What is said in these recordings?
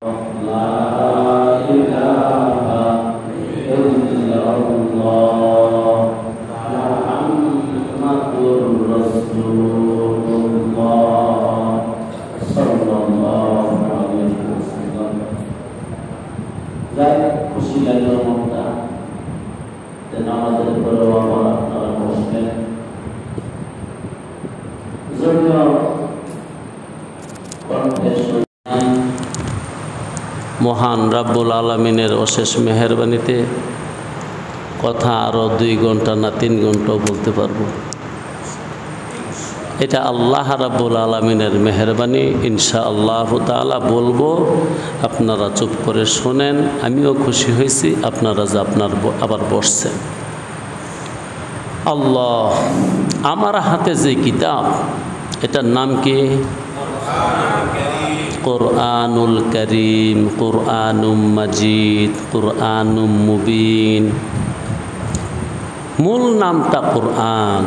খুশি লাগলো মনটা যেন আমাদের উপরেও আবার আপনারা বসবেন। মহান রাব্বুল আলামিনের অশেষ মেহেরবানিতে কথা আরও 2 ঘন্টা না 3 ঘন্টাও বলতে পারবো। এটা আল্লাহ রাব্বুল আলামিনের মেহেরবানি। ইনশাআল্লাহ তাআলা বলবো, আপনারা চুপ করে শোনেন। আমিও খুশি হয়েছি আপনারা যে আবার বসছেন। আল্লাহ, আমার হাতে যে কিতাব, এটার নাম কি? কুরআনুল কারীম, কুরআনুম মাজিদ, কুরআনুম মুবিন। মূল নামটা কুরআন।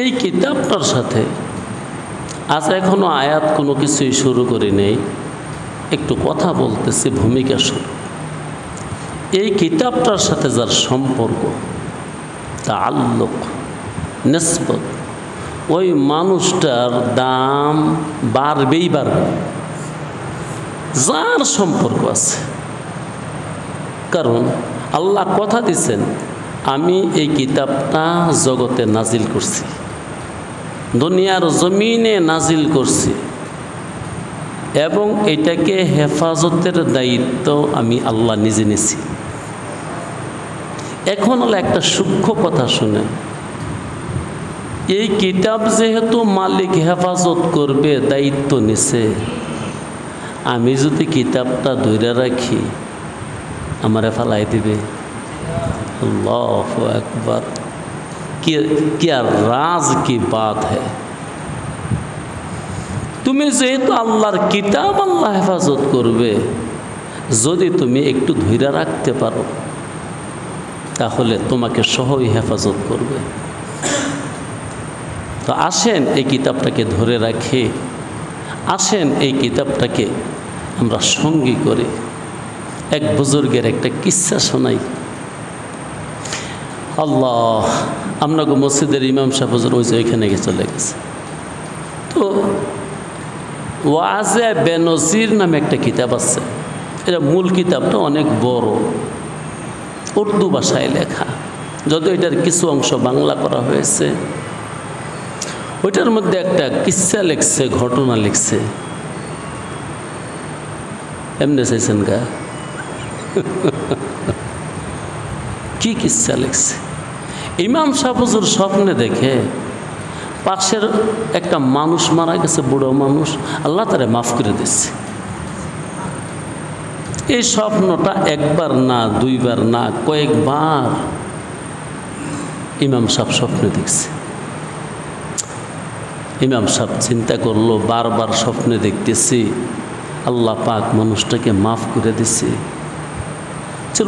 এই কিতাবটার সাথে আজ এখনো আয়াত কোনো কিছুই শুরু করি নেই, একটু কথা বলতেছি ভূমিকা শুরু। এই কিতাবটার সাথে যার সম্পর্ক, তাআল্লুক, নিসবত, ওই মানুষটার দাম বাড়বেই বাড়বে। যার সম্পর্ক আছে, কারণ আল্লাহ কথা দিচ্ছেন, আমি এই কিতাবটা জগতে নাজিল করছি, দুনিয়ার জমিনে নাজিল করছি, এবং এটাকে হেফাজতের দায়িত্ব আমি আল্লাহ নিজে নিছি। এখন হলো একটা সূক্ষ্ম কথা শুনেন, এই কিতাব যেহেতু মালিক হেফাজত করবে, দায়িত্ব নিছে, আমি যদি কিতাবটা ধরে রাখি আমারে ফালাই দিবে। আল্লাহু আকবার, क्या राज की बात है। তুমি যেহেতু আল্লাহর কিতাব আল্লাহ হেফাজত করবে, যদি তুমি একটু ধৈর্য রাখতে পারো তাহলে তোমাকে সহই হেফাজত করবে। তো আসেন এই কিতাবটাকে ধরে রাখি, আসেন এই কিতাবটাকে আমরা সঙ্গী করি। এক বুজুর্গের একটা কিস্সা শোনাই। আল্লাহ, আপনাকে মসজিদের ইমাম সাহেব হুজুর ওই যে ওইখানে গিয়ে চলে গেছে। তো ওয়াজে বেনজির নামে একটা কিতাব আছে। এটা মূল কিতাবটা অনেক বড়, উর্দু ভাষায় লেখা, যদিও এটার কিছু অংশ বাংলা করা হয়েছে। ওইটার মধ্যে একটা কিস্সা লিখছে, ঘটনা লিখছে। এমনি চাইছেন গা কি কিস্সা লিখছে। ইমাম সাহেব হুজুর স্বপ্নে দেখে পাশের একটা মানুষ মারা গেছে, বুড়ো মানুষ, আল্লাহ তারে মাফ করে দিচ্ছে। এই স্বপ্নটা একবার না, দুইবার না, কয়েকবার ইমাম সাহেব স্বপ্নে দেখছে। ইমাম সাহেব চিন্তা করলো, বারবার স্বপ্নে দেখতেছি আল্লাহ পাক মানুষটাকে মাফ করে দিচ্ছে।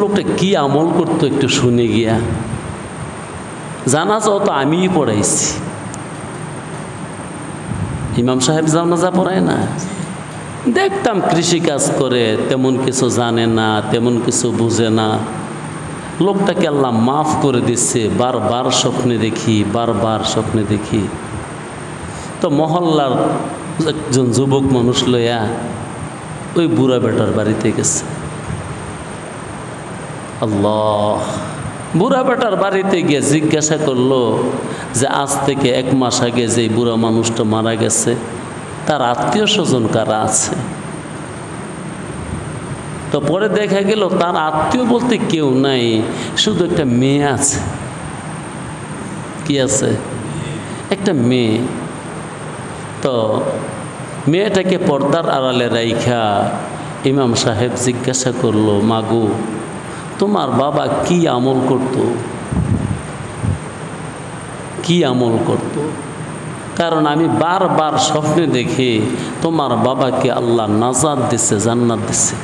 লোকটা কি আমল করতো একটু শুনে গিয়া। জানাজাও তো আমিই পড়াইছি। ইমাম সাহেব জানাজা পড়ায় না। দেখতাম কৃষিকাজ করে, তেমন কিছু জানে না, তেমন কিছু বুঝে না। লোকটাকে আল্লাহ মাফ করে দিচ্ছে। বারবার স্বপ্নে দেখি, বারবার স্বপ্নে দেখি। তো মহল্লার একজন যুবক মানুষ লইয়া ওই বুড়া বেটার বাড়িতে গেছে। আল্লাহ, বুড়া বেটার বাড়িতে গিয়ে জিজ্ঞাসা করলো যে আজ থেকে 1 মাস আগে যে বুড়া মানুষটা মারা গেছে তার আত্মীয় স্বজন কারা আছে। তো পরে দেখা গেল তার আত্মীয় বলতে কেউ নাই, শুধু একটা মেয়ে আছে। কি আছে? একটা মেয়ে। তো মেয়েটাকে পর্দার আড়ালে রাইখা ইমাম সাহেব জিজ্ঞাসা করলো, মাগো তোমার বাবা কি আমল করত? কি আমল করত? কারণ আমি বারবার স্বপ্নে দেখি তোমার বাবাকে আল্লাহ নাজাত দিচ্ছে, জান্নাত দিচ্ছে।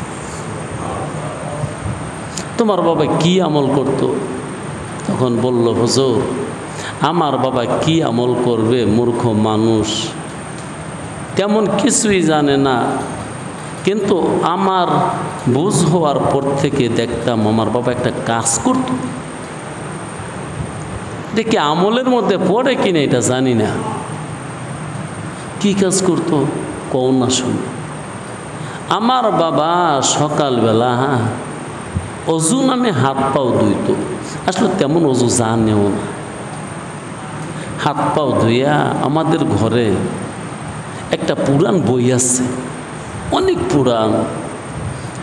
তোমার বাবা কি আমল করত? তখন বলল, হুজুর আমার বাবা কি আমল করবে, মূর্খ মানুষ, তেমন কিছুই জানে না, কিন্তু আমার বুঝ হওয়ার পর থেকে দেখতাম আমার বাবা একটা কাজ করত, এটা কি আমলের মধ্যে পড়ে কিনা এটা জানি না। কি কাজ করতো কও না শুনে। আমার বাবা সকালবেলা অজু নামে হাত পাও ধুইত, আসলে তেমন অজু জানেও না। হাত পাও ধুইয়া আমাদের ঘরে একটা পুরান বই আছে, অনেক পুরান।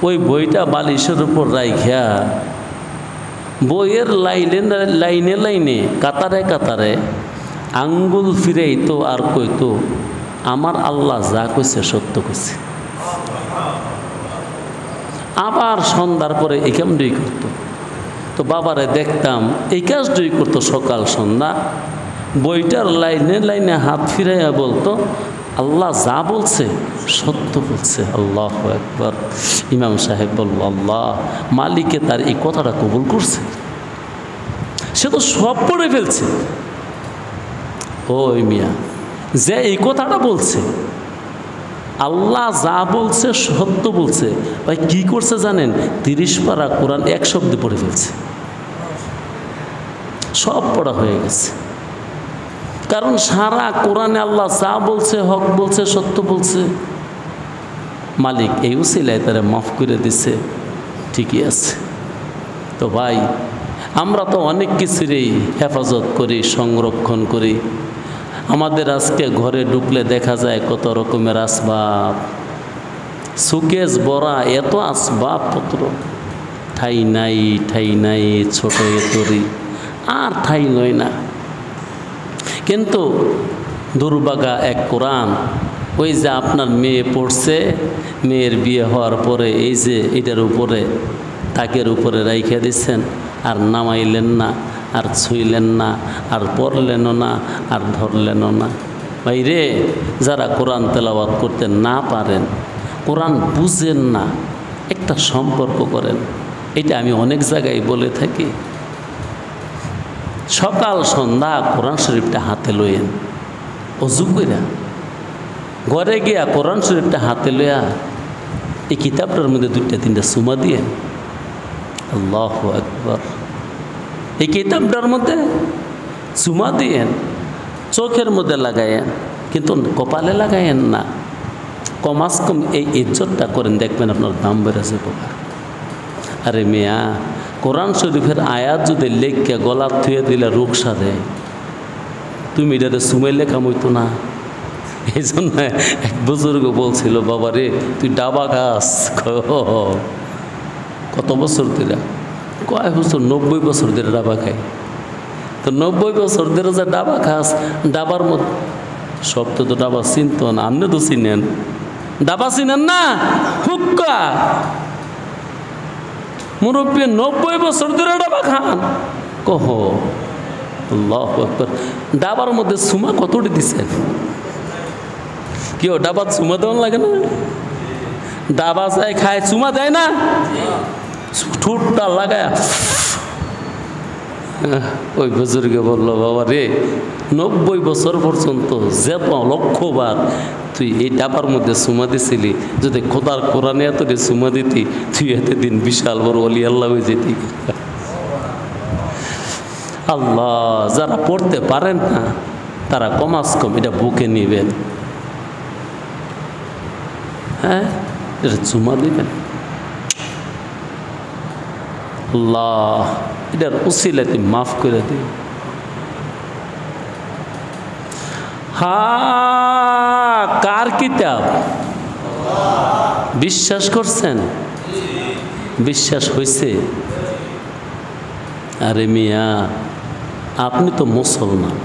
ওই বইটা বালিশের উপর রাইখা বইয়ের লাইনে লাইনে কাতারে কাতারে আঙ্গুল ফিরাইতো আর কইতো, আমার আল্লাহ যা কইছে সত্য কইছে। আবার সন্ধ্যার পরে এই কামটাই করতো। তো বাবারে দেখতাম এই কাজটাই করতো সকাল সন্ধ্যা, বইটার লাইনে লাইনে হাত ফিরাইয়া বলতো, আল্লাহ যা বলছে সত্য বলছে। আল্লাহু আকবার। ইমাম সাহেব বলল, আল্লাহ মালিকে তার এই কথাটা কবুল করছে, সে তো সব পড়ে ফেলছে। ওই মিয়া যে এই কথাটা বলছে, আল্লাহ যা বলছে সত্য বলছে, ভাই কি করছে জানেন? 30 পারা কোরআন এক শব্দে পড়ে ফেলছে, সব পড়া হয়ে গেছে। কারণ সারা কোরআনে আল্লাহ যা বলছে হক বলছে সত্য বলছে। মালিক এই উসিলায় তারা মাফ করে দিছে, ঠিকই আছে। তো ভাই আমরা তো অনেক কিছুরই হেফাজত করি, সংরক্ষণ করি। আমাদের আজকে ঘরে ঢুকলে দেখা যায় কত রকমের আসবাব, সুকেস বড়া, এত আসবাবপত্র, ঠাই নাই ছোট এতরি আর ঠাই নয় না। কিন্তু দুর্ভাগা এক কোরআন, ওই যে আপনার মেয়ে পড়ছে, মেয়ের বিয়ে হওয়ার পরে এই যে এটার উপরে তাকের উপরে রাইখে দিচ্ছেন, আর নামাইলেন না, আর ছুঁইলেন না, আর পড়লেনও না, আর ধরলেনও না। ভাই রে, যারা কোরআন তেলাওয়াত করতে না পারেন, কোরআন বুঝেন না, একটা সম্পর্ক করেন। এটা আমি অনেক জায়গায় বলে থাকি। সকাল সন্ধ্যা কোরআন শরীফটা হাতে লইয়েন, অজু কইরা ঘরে গিয়া কোরআন শরীফটা হাতে লইয়া এই কিতাবটার মধ্যে 2-3টা চুমা দিয়ে, আল্লাহু আকবার, এই কিতাবটার মধ্যে চুমা দিয়েন, চোখের মধ্যে লাগায়েন, কিন্তু কপালে লাগায়েন না। কমাস কম এই ইজ্জতটা করেন, দেখবেন আপনার দাম বেড়েছে বাবা। আরে মিয়া, কোরআন শরীফের আয়াত যদি লেখকে গলা থুয়ে দিলে রোগ সাধে, তুমি এটাতে সুমাইলে কামইতো না। এই জন্য এক বুজুর্গ বলছিল, বাবা রে তুই ডাবা খাস। কত বছর ধরে? কয় বছর? 90 বছর ধরে ডাবা খাই। তো 90 বছর ধরে যে ডাবা খাস, ডাবার মধ্যে সব তো ডাবা চিনত না, আপনি তো চিনেন, ডাবা চিনেন না? হুক্কা মুরব্বী 90 বছর ধরে ডাবা খান, কহ আল্লাহু আকবার। ডাবার মধ্যে সুমা কতটি দিচ্ছেন? কেউ ডাবার চুমা দেওয়ান লাগে না? ডাবা যায় খায়, চুমা দেয় না? ঠোঁটটা লাগায়। ওই বুজুর্গে বললো, বাবা রে 90 বছর পর্যন্ত যেত লক্ষবার তুই এই ডাবার মধ্যে চুমা দিছিলি, যদি খোদার কোরআনে এত চুমা দিতি, তুই এতে দিন বিশাল বড় অলি আল্লাহ হয়ে যেতি। আল্লাহ, যারা পড়তে পারেন না তারা কমাস কম এটা বুকে নিবেন, হ্যাঁ, এটা চুমা দিবেন। আল্লাহ এটার উসিলাতে মাফ করে দিন। কার কিতাব? বিশ্বাস করছেন? বিশ্বাস হয়েছে? আরে মিয়া, আপনি তো মুসলমান,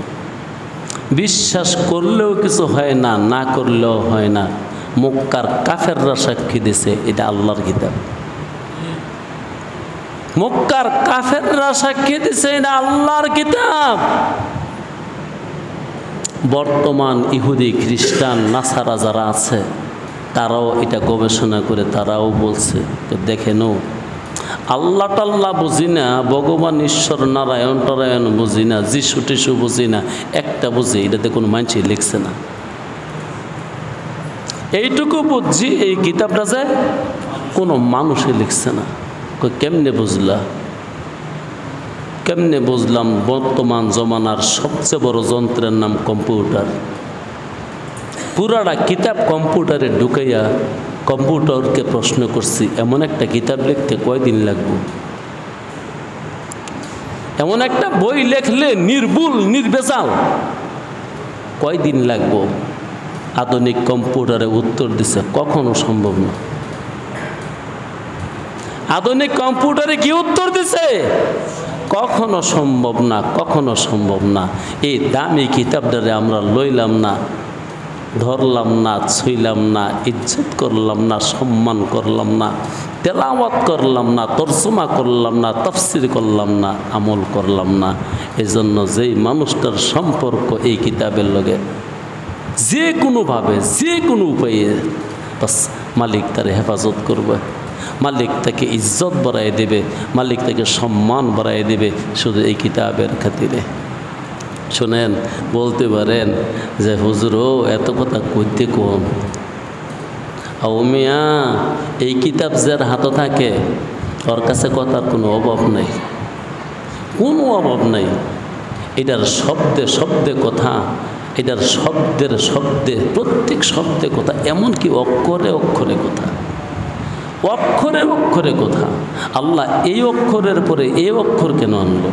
বিশ্বাস করলেও কিছু হয় না, না করলেও হয় না। মক্কার কাফেররা সাক্ষী দিছে এটা আল্লাহর কিতাব। মক্কার কাফেররা সাক্ষী দিছে এটা আল্লাহর কিতাব। বর্তমান ইহুদি খ্রিস্টান নাসারা যারা আছে তারাও এটা গবেষণা করে তারাও বলছে, তো দেখেনো আল্লাহ টাল্লাহ বুঝি না, ভগবান ঈশ্বর নারায়ণ টারায়ণ বুঝি না, যিশু টিশু বুঝি না, একটা বুঝি, এটাতে কোনো মানুষই লিখছে না। এইটুকু বুঝছি এই কিতাবটা যে কোনো মানুষে লিখছে না। কেমনে বুঝলা? কেমনে বুঝলাম? বর্তমান জমানার সবচেয়ে বড় যন্ত্রের নাম কম্পিউটার। পুরাটা কিতাব কম্পিউটারে ঢুকাইয়া কম্পিউটারকে প্রশ্ন করছি, এমন একটা কিতাব লিখতে কয়দিন লাগবে? এমন একটা বই লেখলে নির্ভুল নির্ভেজাল কয়দিন লাগবে? আধুনিক কম্পিউটারে উত্তর দিছে কখনো সম্ভব না। আধুনিক কম্পিউটারে কি উত্তর দিছে? কখনো সম্ভব না, কখনো সম্ভব না। এই দামি কিতাবটারে আমরা লইলাম না, ধরলাম না, ছুইলাম না, ইজ্জত করলাম না, সম্মান করলাম না, তেলাওয়াত করলাম না, তরজমা করলাম না, তাফসির করলাম না, আমল করলাম না। এজন্য যেই মানুষটার সম্পর্ক এই কিতাবের লগে যে কোনোভাবে যে কোনো উপায়ে বাস মালিক তার হেফাজত করবে, মালিক তাকে ইজ্জত বাড়াই দেবে, মালিক তাকে সম্মান বাড়াই দেবে শুধু এই কিতাবের খাতিরে। শোনেন, বলতে পারেন যে হুজুরও এত কথা কইতে কোন? ও মিয়া, এই কিতাব যার হাতে থাকে ওর কাছে কথার কোনো অভাব নেই, কোনো অভাব নেই। এটার শব্দে শব্দে কথা, এটার শব্দের শব্দে, প্রত্যেক শব্দে কথা, এমনকি অক্ষরে অক্ষরে কথা, অক্ষরে অক্ষরে কথা। আল্লাহ এই অক্ষরের পরে এই অক্ষর কেন আনলো,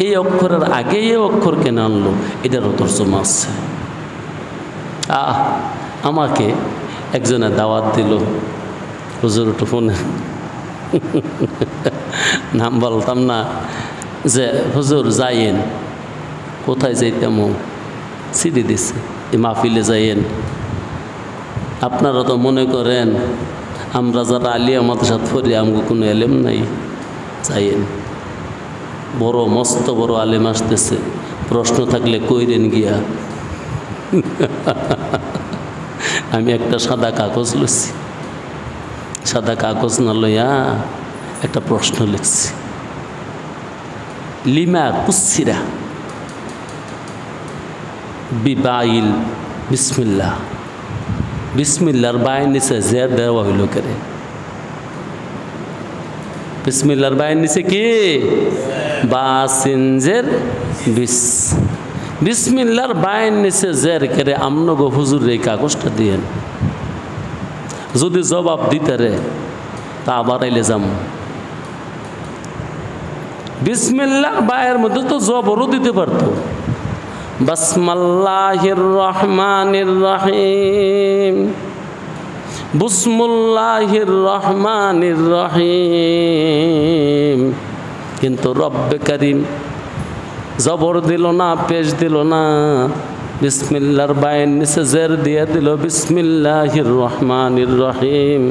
এই অক্ষরের আগে এই অক্ষর কেন আনলো, এটারও তর্জমা আছে। আমাকে একজনে দাওয়াত দিল, হুজুর একটু ফোনে নাম বলতাম না, যে হুজুর যাইয়েন। কোথায় যাইতাম? সিডি দিছে, এই মাহফিলে যাইয়েন। আপনারা তো মনে করেন আমরা যারা আলিয়া মাদ্রাসাত পড়ি আমগো কোনো এলেম নাই, যাইয়েন। বড় মস্ত বড় আলেম আসতেছে, প্রশ্ন থাকলে কইরেন গিয়া। আমি একটা সাদা কাগজ লইছি, সাদা কাগজ না লইয়া একটা প্রশ্ন লিখছি, লিমা কুসিরা বিবাইল বিসমিল্লাহ। বিসমিল্লার বাইন নিচে যে দেওয়া হইল করে, বিসমিল্লার বাইন নিচে কি? বাসিনজের বিস। বিসমিল্লার বাইন নিচে জের করে আমনগো হুজুর এই কাগজটা দিয়েন। যদি জবাব দিতে রে তা আবার আইলে যাম। বিসমিল্লাহ বায়ের মধ্যে তো জবরও দিতে পারতো, বাসমাল্লাহির রহমানির রহিম, বিসমিল্লাহির রহমানির রহিম। কিন্তু রব্বে কারিম জবর দিল না, পেশ দিল না, বিসমিল্লাহর বাইন নিচে জের দিয়ে দিল বিসমিল্লাহির রহমানির রহিম।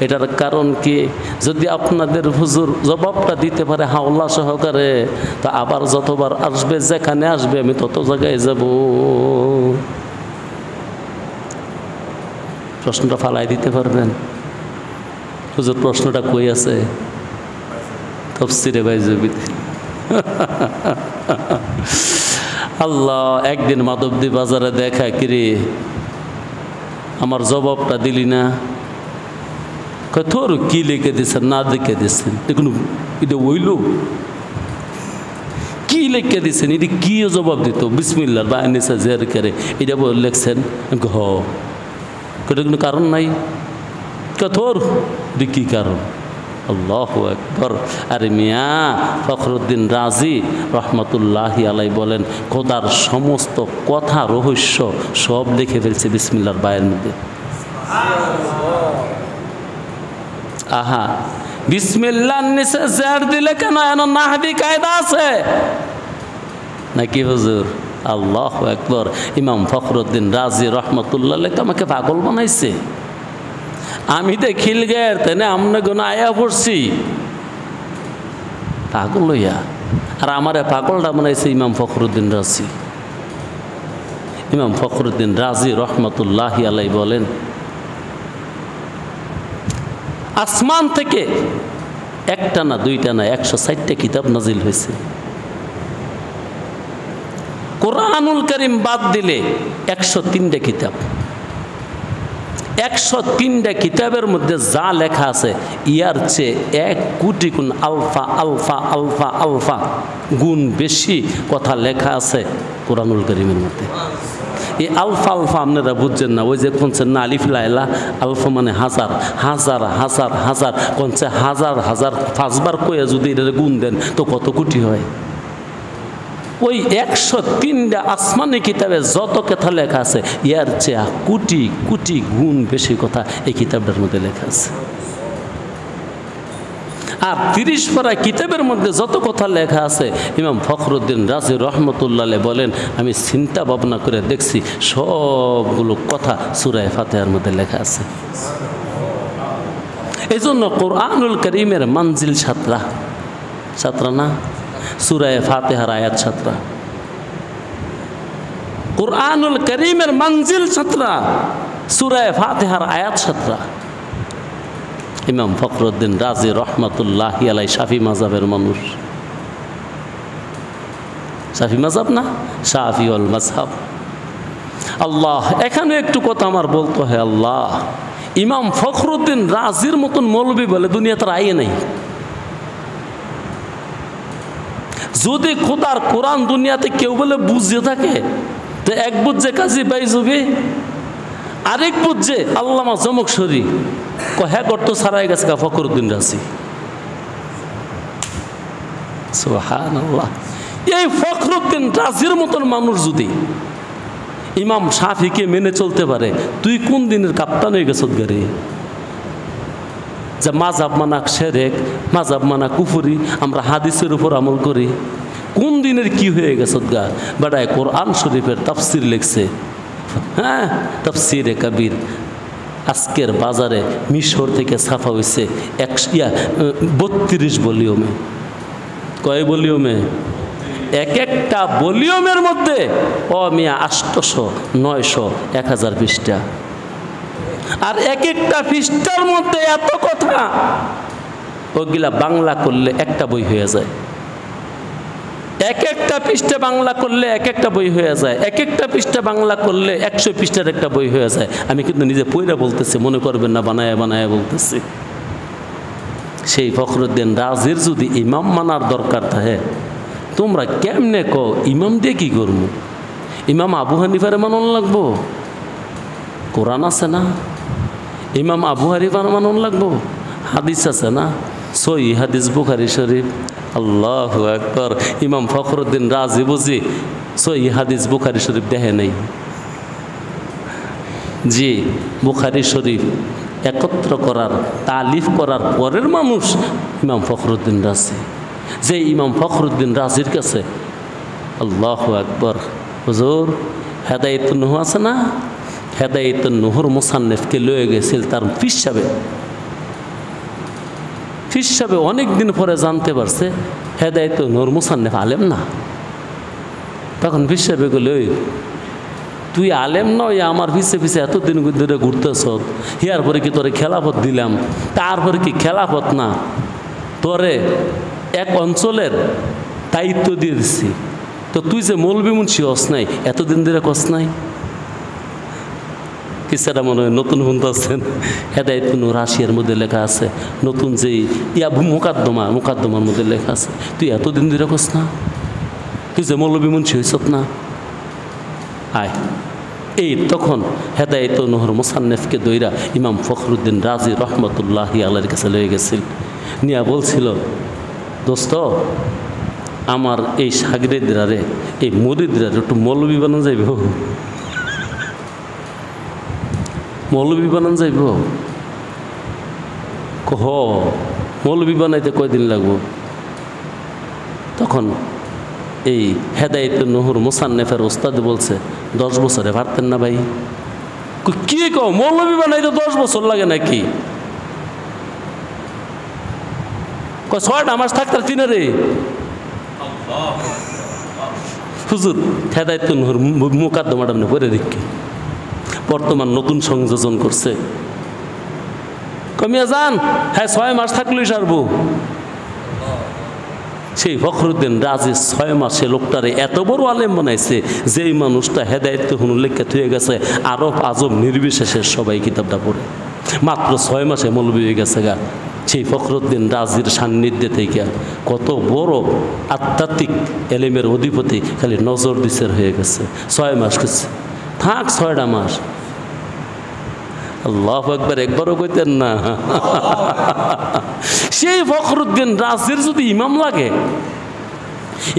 এটার কারণ কি? যদি আপনাদের হুজুর জবাবটা দিতে পারে হাওলা সহকারে, তা আবার যতবার আসবে, যেখানে আসবে আমি তত জায়গায় যাব। প্রশ্নটা ফালাই দিতে পারবেন? হুজুর প্রশ্নটা কই আছে? তাফসীরে বাইজুবিতে। আল্লাহ, একদিন মাধবদী বাজারে দেখা, কিরে আমার জবাবটা দিলি না? তোর কি লিখে দিচ্ছেন? না লিখে দিচ্ছেন, দেখুন এটা ওইল কি লিখে দিচ্ছেন, এটি কি জবাব দিত? বিসমিল্লাহ বা নিসা জের করে এটা বলে লিখছেন। হ, কোনো কারণ নাই। তোর কি কারণ? আল্লাহু আকবার। আরে মিয়া, ফখরুদ্দিন রাজি রহমতুল্লাহি আলাই বলেন, খোদার সমস্ত কথা রহস্য সব লিখে ফেলছে বিসমিল্লাহর বায়ের মধ্যে। আহা, বিসমিল্লাহর নিচে জের দিলে কেন? এন নাহবি কায়দা আছে নাকি হুজুর? আল্লাহু আকবার। ইমাম ফখরুদ্দিন রাজি রহমতুল্লাহ তো আমাকে পাগল বানাইছে। আমি তো খিলগের তেনে আমনে গুণ আয়া পড়ছি পাগল লইয়া, আর আমারে পাগলটা বানাইছে ইমাম ফখরুদ্দিন রাজি। ইমাম ফখরুদ্দিন রাজি রহমতুল্লাহি আলাই বলেন, আসমান থেকে একটা না দুইটা না 160টা কিতাব নাজিল হয়েছে। কোরআনুল কারীম বাদ দিলে 103টা কিতাব। 103টা কিতাবের মধ্যে যা লেখা আছে ইয়ার চেয়ে 1 কোটি গুণ আলফা আলফা আলফা আলফা গুণ বেশি কথা লেখা আছে কোরআনুল কারীমের মধ্যে। এই আলফা আলফা আপনারা বুঝছেন না, ওই যে কোনছে না আলিফ লাইলা, আলফা মানে হাজার হাজার হাজার হাজার, কোনছে হাজার হাজার 5 বার কয়ে যদি এটা গুণ দেন তো কত কোটি হয়। ওই 103টা আসমানি কিতাবে যত কথা লেখা আছে ইয়ার চেয়ে কোটি কোটি গুণ বেশি কথা এই কিতাবটার মধ্যে লেখা আছে। আর 30 পারা কিতাবের মধ্যে যত কথা লেখা আছে ইমাম ফখরুদ্দিন রাজি রহমতুল্লাহ বলেন আমি চিন্তা ভাবনা করে দেখছি সবগুলো কথা সূরা ফাতিহার মধ্যে লেখা আছে। এই জন্য কোরআনুল কারীমের মানজিল ছাত্রা না, সূরা ফাতিহার আয়াত ছাত্রা। কোরআনুল কারীমের মানজিল ছাত্রা, সূরা ফাতিহার আয়াত ছাত্রা। ইমাম ফখরুদ্দিন রাজি রহমতুল্লাহি আলাইহি শাফি মাযহাবের মানুষ। শাফি মাযহাব না, শাফিউল মাযহাব। আল্লাহ, এখানে একটু কথা আমার বলতে হয়। আল্লাহ, ইমাম ফখরুদ্দিন রাজির মতন মৌলবী বলে দুনিয়াতে আইয়ে নাই। যদি খোদার কোরআন দুনিয়াতে কেউ বলে বুঝে থাকে তো এক বুঝছে কাজী বাইজুবি, আরেক বুঝছে আল্লামা জমকশরী, হ্যাঁ গর্ত ছাড়াই গেছে কা ফখরুদ্দিন রাজি। সুবহানাল্লাহ। এই ফখরুদ্দিন রাজির মতন মানুষ যদি ইমাম শাফিকে মেনে চলতে পারে, তুই কোন দিনের কাপ্তান হয়ে গেছ গাড়ি? যে মাযহাব মানা শিরক, মাযহাব মানা কুফরি, আমরা হাদিসের উপর আমল করি। কোন দিনের কি হয়ে গেছ গা? বেটায় কোরআন শরীফের তাফসির লিখছে, হ্যাঁ তাফসিরে কবির, আজকের বাজারে মিশর থেকে ছাপা হয়েছে 32 ভলিউমে। কয় ভলিউমে? এক একটা ভলিউমের মধ্যে 800, 900, 1000 পৃষ্ঠা। আর এক একটা পৃষ্ঠার মধ্যে এত কথা, ওগুলা বাংলা করলে একটা বই হয়ে যায়। এক একটা পৃষ্ঠা বাংলা করলে এক একটা বই হয়ে যায়। এক একটা পৃষ্ঠা বাংলা করলে 100 পৃষ্ঠার একটা বই হয়ে যায়। আমি কিন্তু নিজে পইরা বলতেছি, মনে করবেন না বানায় বানায় বলতেছি। সেই ফখরুদ্দিন রাজির যদি ইমাম মানার দরকার থাকে, তোমরা কেমনে কও ইমাম দিয়ে কি করবো? ইমাম আবু হানিফারে মানন লাগবো? কোরআন আছে না? ইমাম আবু হানিফার মানন লাগবো? হাদিস আছে না, সহি হাদিস বুখারী শরীফ। আল্লাহু আকবার। ইমাম ফখরুদ্দিন রাজি বুঝি সহি হাদিস বুখারী শরীফ দেখে নাই। জি, বুখারী শরীফ একত্র করার, তালিফ করার পরের মানুষ ইমাম ফখরুদ্দিন রাজি। যে ইমাম ফখরুদ্দিন রাজির কাছে আল্লাহু আকবার, হুজুর হেদায়েতুন নূহ আছে না, হেদায়েতুন নূহর মুসান্নিফকে লয়ে গেছিল তার পীর সাহেব অনেক দিন পরে জানতে পারছে হেদায়েতুন নূহর মুসান্নিফ আলেম না। তখন পীর সাহেব বলে, তুই আলেম নয়, আমার পিছে পিছে এতদিন ধরে ঘুরতেছ, হিয়ার পরে কি তোরে খেলাফত দিলাম, তারপরে কি খেলাফত না, তোরে এক অঞ্চলের দায়িত্ব দিয়ে দিচ্ছি, তো তুই যে মৌলবি মুন্সি হস নাই, এতদিন ধরে কস নাই। কিসাটা মনে হয় নতুন শুনতেছেন, হেদায়েতুন নূহ রাশিয়ার মধ্যে লেখা আছে, নতুন যেই মুকাদ্দমার মধ্যে লেখা আছে, তুই এতদিন ধরে কস না, তুই যে মৌলবি মুন্সি হইস না। আয়, এই তখন হেদায়েতুন নূহর মুসান্নিফকে দইরা ইমাম ফখরুদ্দিন রাজি রহমতুল্লাহি আলাইহির কাছে লয়ে গেছিল। নিয়া বলছিল, দোস্ত আমার এই শাগিরেদরারে, এই মুরিদরারে একটু মৌলবি বানান যাইব, মৌলবি বানান যাইব। হ, মৌলবি বানাইতে কয়দিন লাগবো? তখন এই হেদায়েতুন নূহর মুসান্নিফের ওস্তাদ বলছে, 10 বছরে পারতেন না ভাই? কি কও, মৌলবি বানাইতে 10 বছর লাগে নাকি? 6টা মাস থাকতে তিনে রে। হুজুর হেদায়েতুন নূহর মুকাদ্দমাটা আপনি পড়ে দেখি, বর্তমান নতুন সংযোজন করছে। কমিয়া যান, হ্যাঁ 6 মাস থাকলেই সারবো। সেই ফখরুদ্দিন রাজি 6 মাসে লোকটারে এত বড় আলেম বানাইছে, যেই মানুষটা হেদায়েত হুনুর লেখা থুয়ে গেছে, আরব আজব নির্বিশেষে সবাই কিতাবটা পড়ে। মাত্র 6 মাসে মৌলবী হয়ে গেছে গা। সেই ফখরুদ্দিন রাজির সান্নিধ্যে থেকে কত বড় আধ্যাত্মিক এলেমের অধিপতি খালি নজর দিসের হয়ে গেছে। 6 মাস করছে, থাক 6টা মাস। আল্লাহু আকবার, একবারও কইতেন না। সেই ফখরুদ্দিন রাজির যদি ইমাম লাগে,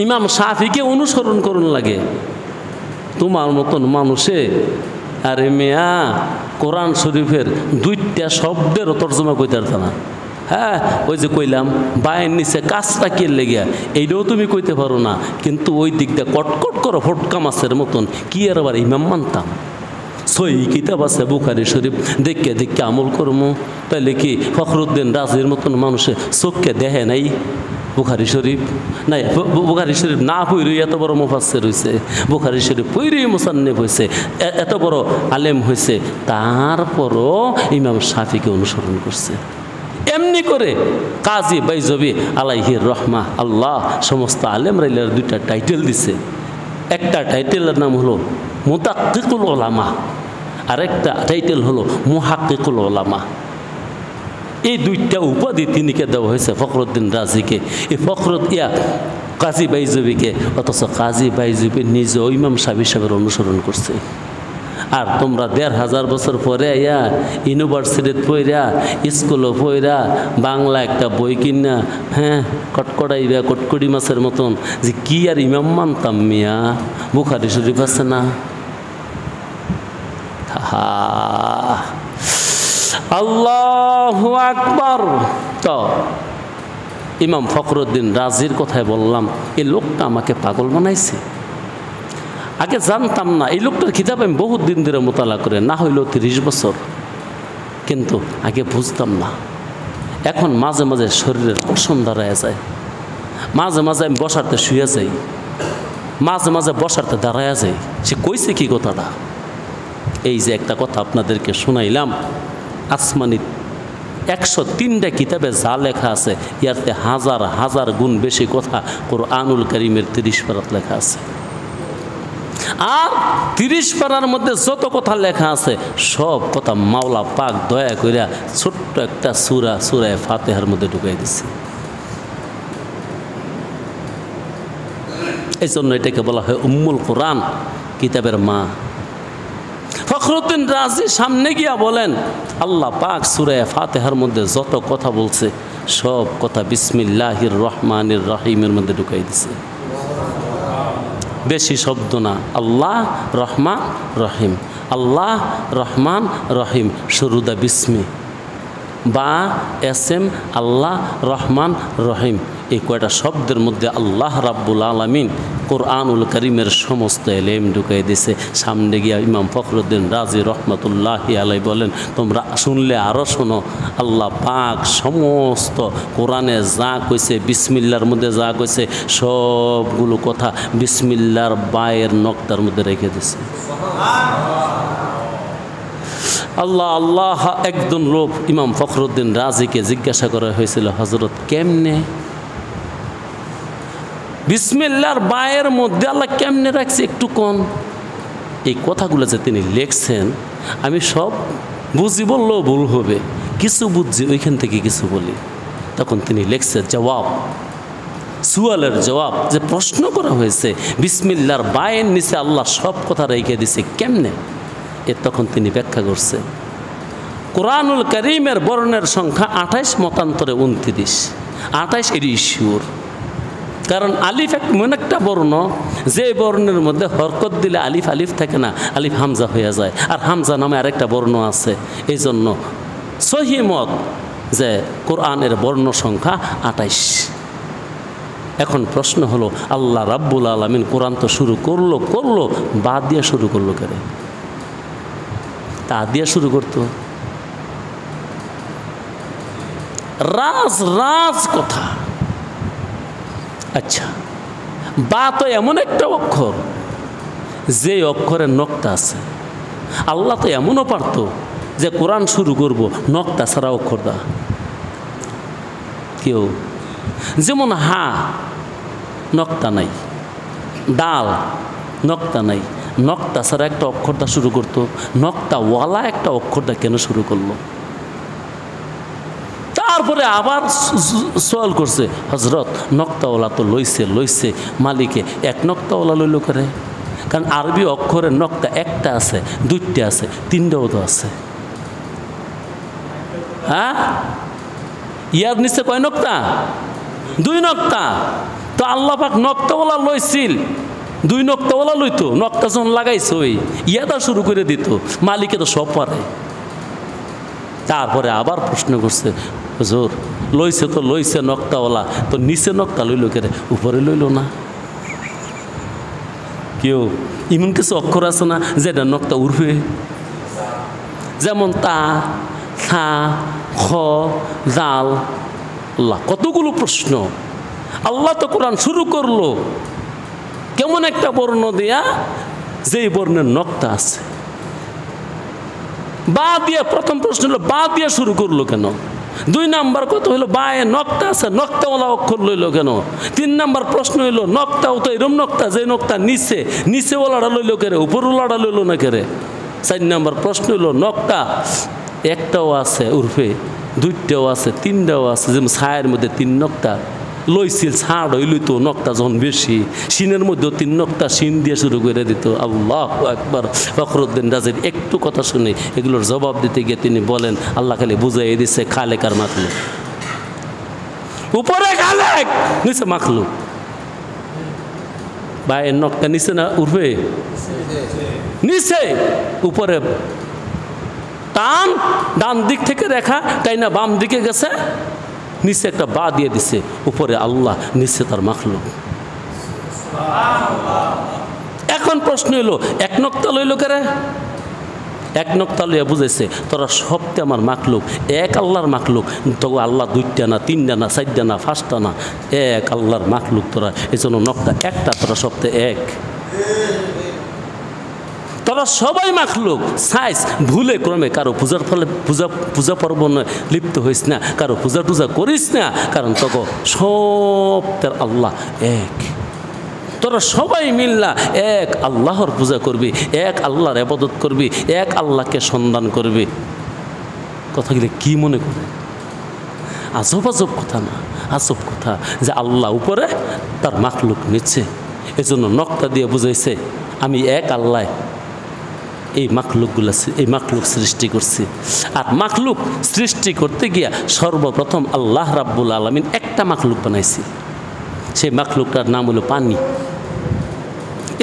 ইমাম শাফিকে অনুসরণ করুন লাগে, তোমার মতন মানুষে আরে মিয়া কোরআন শরীফের 2টা শব্দের তর্জমা কইতে পারত না। হ্যাঁ, ওই যে কইলাম বায়ের নিচে কাজটা কে লেগিয়া, এইটাও তুমি কইতে পারো না, কিন্তু ওই দিকটা কটকট করো ফটকা মাছের মতন, কি আর আবার ইমাম মানতাম। সই কিতাব আছে বুখারী শরীফ, দেখে দেখে আমল করবো। তাইলে কি ফখরুদ্দিন রাজির মতন মানুষে চোখকে দেখে নাই বুখারী শরীফ? নাই, বুখারী শরীফ না পড়েই এত বড় মুফাসসির হয়েছে, বুখারী শরীফ পড়েই মুসান্নিফ হয়েছে, এত বড় আলেম হয়েছে, তারপরও ইমাম শাফিকে অনুসরণ করছে। এমনি করে কাজী বাইজবী আলাইহির রহমা আল্লাহ সমস্ত আলেম রাইলার 2টা টাইটেল দিছে। একটা টাইটেলের নাম হলো মুতাক্কিকুল উলামা, আরেকটা টাইটেল হলো মুহাক্কিকুল উলামা। এই 2টা উপাধি তিনিকে দেওয়া হয়েছে ফখরুদ্দিন রাজিকে, এই কাজী বাইজবিকে। অথচ কাজী বাইজবি নিজে ইমাম শাফি সাহেবের অনুসরণ করছে। আর তোমরা 1500 বছর পরে আইয়া ইউনিভার্সিটিতে পড়া, স্কুলও পড়া, বাংলা একটা বই কিনা হ্যাঁ কটকটাইবা কটকটি মাছের মতন যে কি আর ইমাম মানতাম মিয়া, বুখারী শরীফ আছে না। আল্লাহু আকবার। তো ইমাম ফখরুদ্দিন রাজির কথায় বললাম, এই লোকটা আমাকে পাগল বানাইছে। আগে জানতাম না, এই লোকটার কিতাব আমি বহুত দিন ধরে মোতালা করে, না হইলেও 30 বছর, কিন্তু আগে বুঝতাম না। এখন মাঝে মাঝে শরীরের পশম দাঁড়ায় যায়, মাঝে মাঝে আমি বসাতে শুয়ে যাই, মাঝে মাঝে বসাতে দাঁড়ায় যাই। সে কইছে কি কথাটা? এই যে একটা কথা আপনাদেরকে শোনাইলাম, আসমানি 103টা কিতাবে যা লেখা আছে, ইয়াতে হাজার হাজার গুণ বেশি কথা কোরআনুল কারীমের 30 পারাত লেখা আছে। আর 30 পারার মধ্যে যত কথা লেখা আছে সব কথা মাওলা পাক দয়া কইরা ছোট্ট একটা সূরা ফাতিহার মধ্যে ঢুকাই দিছে। এই জন্য এটাকে বলা হয় উম্মুল কোরআন, কিতাবের মা। ফখরুদ্দিন রাজি সামনে গিয়া বলেন, আল্লাহ পাক সূরা ফাতিহার মধ্যে যত কথা বলছে সব কথা বিসমিল্লাহির রহমানির রহিমের মধ্যে ঢুকাই দিছে। বেশি শব্দ না, আল্লাহ রহমান রহিম, আল্লাহ রহমান রহিম, শুরুদা বিসমি বা এসএম আল্লাহ রহমান রহিম, এই কয়টা শব্দের মধ্যে আল্লাহ রাব্বুল আলামিন কোরআনুল কারীমের সমস্ত এলেম ঢুকাই দিছে। সামনে গিয়া ইমাম ফখরুদ্দিন রাজি রহমতুল্লাহি আলাই বলেন, তোমরা শুনলে আরও শোনো, আল্লাহ পাক সমস্ত কোরআনে যা কইছে, বিসমিল্লার মধ্যে যা কইছে সবগুলো কথা বিসমিল্লার বায়ের নক্তার মধ্যে রেখে দিছে। আল্লাহ আল্লাহ। একজন লোক ইমাম ফখরুদ্দিন রাজিকে জিজ্ঞাসা করা হয়েছিল, হযরত কেমনে বিসমিল্লাহর বায়ের মধ্যে আল্লাহ কেমনে রাখছে একটু কোন? এই কথাগুলো যে তিনি লেখছেন আমি সব বুঝি বললেও ভুল হবে, কিছু বুঝছি ওইখান থেকে কিছু বলি। তখন তিনি লেখছে জবাব, সুয়ালের জবাব, যে প্রশ্ন করা হয়েছে বিসমিল্লাহর বায়ের নিচে আল্লাহ সব কথা রেখে দিছে কেমনে, তখন তিনি ব্যাখ্যা করছে কোরআনুল কারীমের বর্ণের সংখ্যা 28, মতান্তরে 29। 28 এর ইস্যুর কারণ আলিফ এমন একটা বর্ণ, যে বর্ণের মধ্যে হরকত দিলে আলিফ আলিফ থাকে না, আলিফ হামজা হয়ে যায়, আর হামজা নামে আরেকটা বর্ণ আছে। এই জন্য সহিহ মত যে কোরআনের বর্ণ সংখ্যা 28। এখন প্রশ্ন হলো, আল্লাহ রাব্বুল আলামিন কোরআন তো শুরু করলো বাদ দিয়ে শুরু করলো কেন? তা দিয়ে শুরু করতো, রাজ কথা। আচ্ছা, বা তো এমন একটা অক্ষর যে অক্ষরের নক্তা আছে। আল্লাহ তো এমনও পারতো যে কোরআন শুরু করব নক্তা ছাড়া অক্ষর দা, কেউ যেমন হা নক্তা নাই, ডাল নক্তা নাই, নক্তা ছাড়া একটা অক্ষরটা শুরু করতো, নক্তাওয়ালা একটা অক্ষরটা কেন শুরু করলো? তারপরে আবার সওয়াল করছে, হজরত নক্তাওয়ালা তো লইছে মালিকে, এক নক্তাওয়ালা লইল করে? কারণ আরবি অক্ষরের নক্তা একটা আছে, দুইটা আছে, তিনটাও তো আছে। হ্যাঁ, ইয়ার নিচে কয় নক্তা? 2 নক্তা। তো আল্লাহ পাক নক্তাওয়ালা লইছিল, 2 নক্তাওয়ালা লইতো, নক্তা যখন লাগাইছে ওই ইয়াটা শুরু করে দিত, মালিকে তো সব পারে। তারপরে আবার প্রশ্ন করছে, হুজুর লইছে নক্তাওয়ালা, তো নিচে নক্তা লইল কেরে, উপরে লইল না? কেউ এমন কিছু অক্ষর আছে না যেটা নক্তা উঠবে? যেমন তা, থা, খ, জাল, আল্লাহ কতগুলো প্রশ্ন। আল্লাহ তো কোরআন শুরু করলো কেমন একটা বর্ণ দিয়া, যেই বর্ণের নক্তা আছে। বা দিয়ে প্রথম প্রশ্ন হলো বা দিয়ে শুরু করলো কেন? 2 নাম্বার কত হইলো, বায়ে নক্তা আছে, নক্তাওয়ালা অক্ষর লইল কেন? 3 নাম্বার প্রশ্ন হইলো নক্তাও তো এরম নক্তা যে নক্তা নিচেওয়ালাটা লইল কেরে, উপরওয়ালাটা লইল না কেরে? 4 নাম্বার প্রশ্ন হইলো নক্তা একটাও আছে উর্ফে, 2টাও আছে, 3টাও আছে, যেমন ছায়ের মধ্যে 3 নক্তা লইছিল, ছাড় হইলই তো নক্তা যখন বেশি, সিনের মধ্যেও 3 নক্তা সিন দিয়ে শুরু করে দিত। আল্লাহু আকবার। ফখরুদ্দিন রাজির একটু কথা শুনে এগুলোর জবাব দিতে গিয়ে তিনি বলেন, আল্লাহ খালি বুঝাই দিচ্ছে খালেক আর মাখলুক। উপরে খালেক, নিচে মাখলুক। বা এর নক্তা নিচে না উঠবে? নিচে। উপরে টান, ডান দিক থেকে রেখা তাই না বাম দিকে গেছে, নিচে একটা বা দিয়ে দিছে, উপরে আল্লাহ, নিচে তার মাখলুক। এখন প্রশ্ন হইলো এক নক্তা লইল কেরে? 1 নক্তা লইয়া বুঝাইছে তোরা সবতে আমার মাখলুক, এক আল্লাহর মাখলুক। তো আল্লাহ 2টা না, 3টা না, 4টা না, 5টা না, এক আল্লাহর মাখলুক তোরা। এই জন্য নক্তা একটা, তোরা সবতে এক, তোরা সবাই মাখলুক। সাইজ ভুলে ক্রমে কারো পূজার ফলে পূজা পর্ব লিপ্ত হইস না, কারো পূজা টুজা করিস না, কারণ তখন সব তার আল্লাহ এক। তোরা সবাই মিল্লা এক আল্লাহর পূজা করবি, এক আল্লাহর ইবাদত করবি, এক আল্লাহকে সন্ধান করবি। কথাগুলো কি মনে করে? আজব কথা না, আজব কথা যে আল্লাহ উপরে, তার মাখলুক নিচে। এজন্য নক্তা দিয়ে বুঝাইছে আমি এক আল্লাহ এই মাখলুক সৃষ্টি করছি। আর মাখলুক সৃষ্টি করতে গিয়া সর্বপ্রথম আল্লাহ রাব্বুল আলামিন একটা মাখলুক বানাইছি, সেই মাখলুকটার নাম হলো পানি।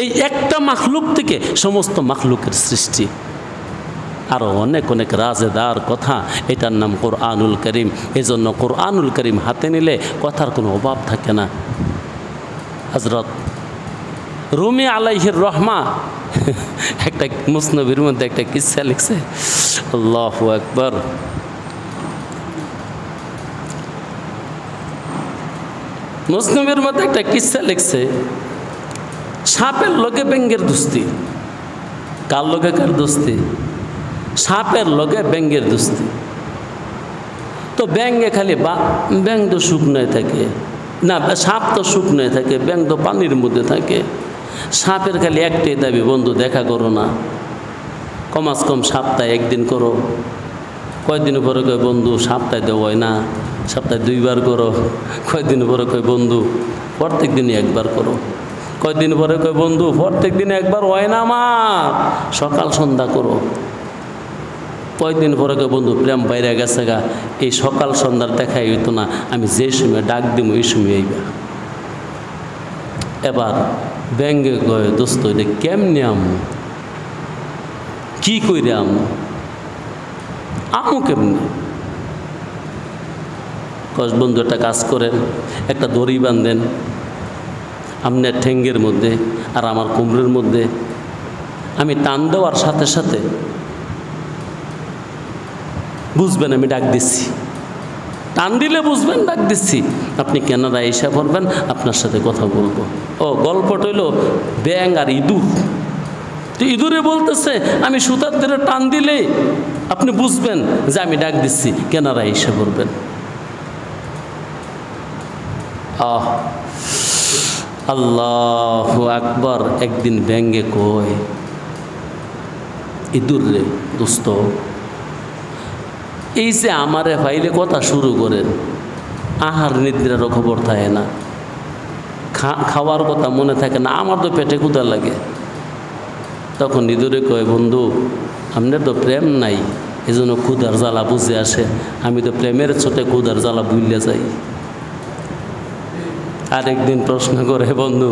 এই একটা মাখলুক থেকে সমস্ত মাখলুকের সৃষ্টি। আরও অনেক রাজেদার কথা, এটার নাম কোরআনুল করিম। এই জন্য কোরআনুল করিম হাতে নিলে কথার কোনো অভাব থাকে না। হযরত রুমি আলাইহির রহমা একটা মুসনবির মধ্যে একটা কিসসা লিখছে, আল্লাহু আকবার। মুসনবির মধ্যে একটা কিসসা লিখছে, সাপের লগে ব্যাঙের দোস্তি। কার লগে কার দোস্তি? সাপের লগে ব্যাঙের দোস্তি। তো ব্যাঙে খালি ব্যাঙ তো শুকনোয় থাকে না, সাপ তো শুকনোয় থাকে, ব্যাঙ তো পানির মধ্যে থাকে। সাপের খালি একটাই দাবি, বন্ধু দেখা করো না, কমাস কম সপ্তাহে 1 দিন করো। কয়দিন পরে কয় বন্ধু সপ্তাহে দেওয়া হয় না, সপ্তাহে 2 বার করো। কয়দিন পরে কয় বন্ধু প্রত্যেক দিনই 1 বার করো। কয়দিন পরে কয় বন্ধু প্রত্যেক দিনে 1 বার হয় না আমার, সকাল সন্ধ্যা করো। কয়দিন পরে কয় বন্ধু প্রেম বাইরে গেছে গা, এই সকাল সন্ধ্যার দেখাই হইতো না, আমি যে সময় ডাক দিব এই সময় আইবা। এবার ব্যাঙ্গে কয় দোস্ত এটা কেমনে আমু, কি কইরে আমু কেমনে? কস বন্ধু একটা কাজ করেন, একটা দড়ি বাঁধেন আপনার ঠেঙ্গের মধ্যে আর আমার কোমরের মধ্যে, আমি টান দেওয়ার সাথে সাথে বুঝবেন আমি ডাক দিচ্ছি। টান দিলে বুঝবেন ডাক দিচ্ছি, আপনি কেনারা এসে পড়বেন, আপনার সাথে কথা বলবো। ও গল্পটা হইল ব্যাঙ আর ইঁদুর। তো ইঁদুরে বলতেছে আমি সুতার ধরে টান দিলে আপনি বুঝবেন যে আমি ডাক দিচ্ছি, কেনারা এসে পড়বেন। আল্লাহু আকবার। একদিন ব্যঙ্গে কয়, ইঁদুর রে দোস্ত, এই যে আমারে ফাইলে কথা শুরু করেন, আহার নিদ্রারও খবর থাকে না, খাওয়ার কথা মনে থাকে না, আমার তো পেটে ক্ষুধা লাগে। তখন ইঁদুরে কয়, বন্ধু আপনার তো প্রেম নাই, এই জন্য ক্ষুধার জ্বালা বুঝে আসে, আমি তো প্রেমের ছোটে ক্ষুধার জ্বালা ভুলে যাই। আরেকদিন প্রশ্ন করে, বন্ধু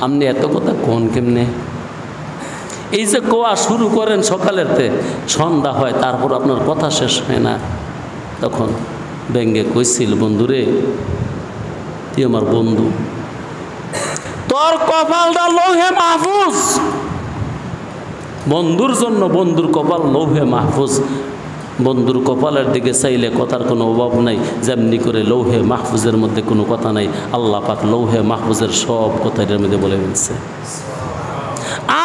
আপনি এত কথা কোন কেমনে? এই যে কোয়া শুরু করেন সকালেরতে, সন্ধ্যা হয় তারপর আপনার কথা শেষ হয় না। তখন ব্যঙ্গে কইছিল, বন্ধুরে তুই আমার বন্ধু, তোর কপালটা লৌহে মাহফুজ। বন্ধুর জন্য বন্ধুর কপাল লৌহে মাহফুজ। বন্ধুর কপালের দিকে চাইলে কথার কোনো অভাব নাই, যেমনি করে লৌহে মাহফুজের মধ্যে কোনো কথা নাই। আল্লাহ পাক লৌহে মাহফুজের সব কথা এর মধ্যে বলে ফেলছে।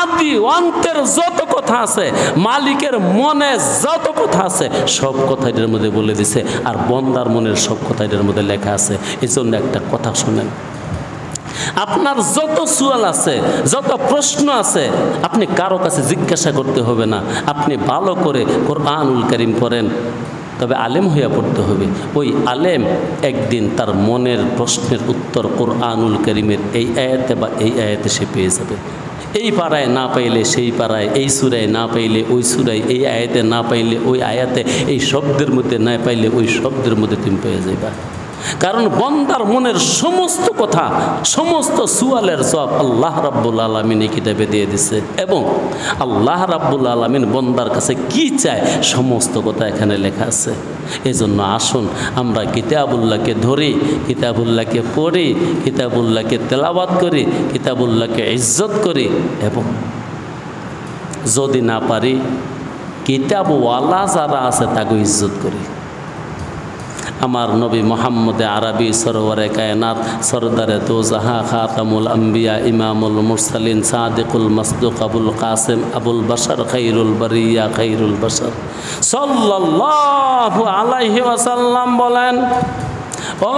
আদি অন্তের যত কথা আছে, মালিকের মনে যত কথা আছে, সব কথা এর মধ্যে বলে দিছে। আর বন্দার মনের সব কথা এর মধ্যে লেখা আছে। এই জন্য একটা কথা শুনেন, আপনার যত সুয়াল আছে, যত প্রশ্ন আছে, আপনি কারো কাছে জিজ্ঞাসা করতে হবে না। আপনি ভালো করে কোরআনুল কারীম পড়েন, তবে আলেম হইয়া পড়তে হবে। ওই আলেম একদিন তার মনের প্রশ্নের উত্তর কোরআনুল কারীমের এই আয়াতে বা এই আয়াতে সে পেয়ে যাবে। এই পাড়ায় না পাইলে সেই পাড়ায়, এই সূরায় না পাইলে ওই সূরায়, এই আয়াতে না পাইলে ওই আয়াতে, এই শব্দের মধ্যে না পাইলে ওই শব্দের মধ্যে তুমি পেয়ে যাইবা। কারণ বন্দার মনের সমস্ত কথা, সমস্ত সুয়ালের জবাব আল্লাহ রাব্বুল আলামিন এই কিতাবে দিয়ে দিছে। এবং আল্লাহ রাব্বুল আলামিন বন্দার কাছে কি চায় সমস্ত কথা এখানে লেখা আছে। এই জন্য আসুন আমরা কিতাবুল্লাহকে ধরি, কিতাবুল্লাহকে পড়ি, কিতাবুল্লাহকে তেলাওয়াত করি, কিতাবুল্লাহকে ইজ্জত করি। এবং যদি না পারি, কিতাবওয়ালা যারা আছে তাকে ইজ্জত করি। আমার নবী মোহাম্মদে আরবি সরওয়ারে কায়নাত, সরদারে দোজাহা, খাতামুল আম্বিয়া, ইমামুল মুরসালিন, সাদিকুল মাসদুক, আবুল কাসেম আবুল বাশার, খাইরুল বারিয়া, খাইরুল বাশার সাল্লাল্লাহু আলাইহি ওয়াসাল্লাম বলেন, ও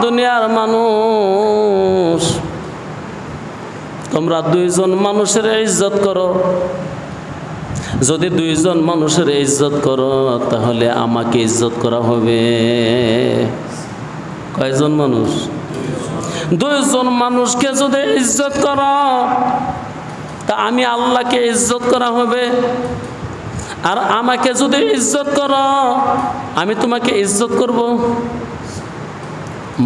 দুনিয়ার মানুষ, তোমরা দুইজন মানুষের ইজ্জত করো। যদি দুইজন মানুষের ইজ্জত করো তাহলে আমাকে ইজ্জত করা হবে। কয়জন মানুষ? দুইজন মানুষকে যদি ইজ্জত করো তা আমি আল্লাহকে ইজ্জত করা হবে। আর আমাকে যদি ইজ্জত করো আমি তোমাকে ইজ্জত করব।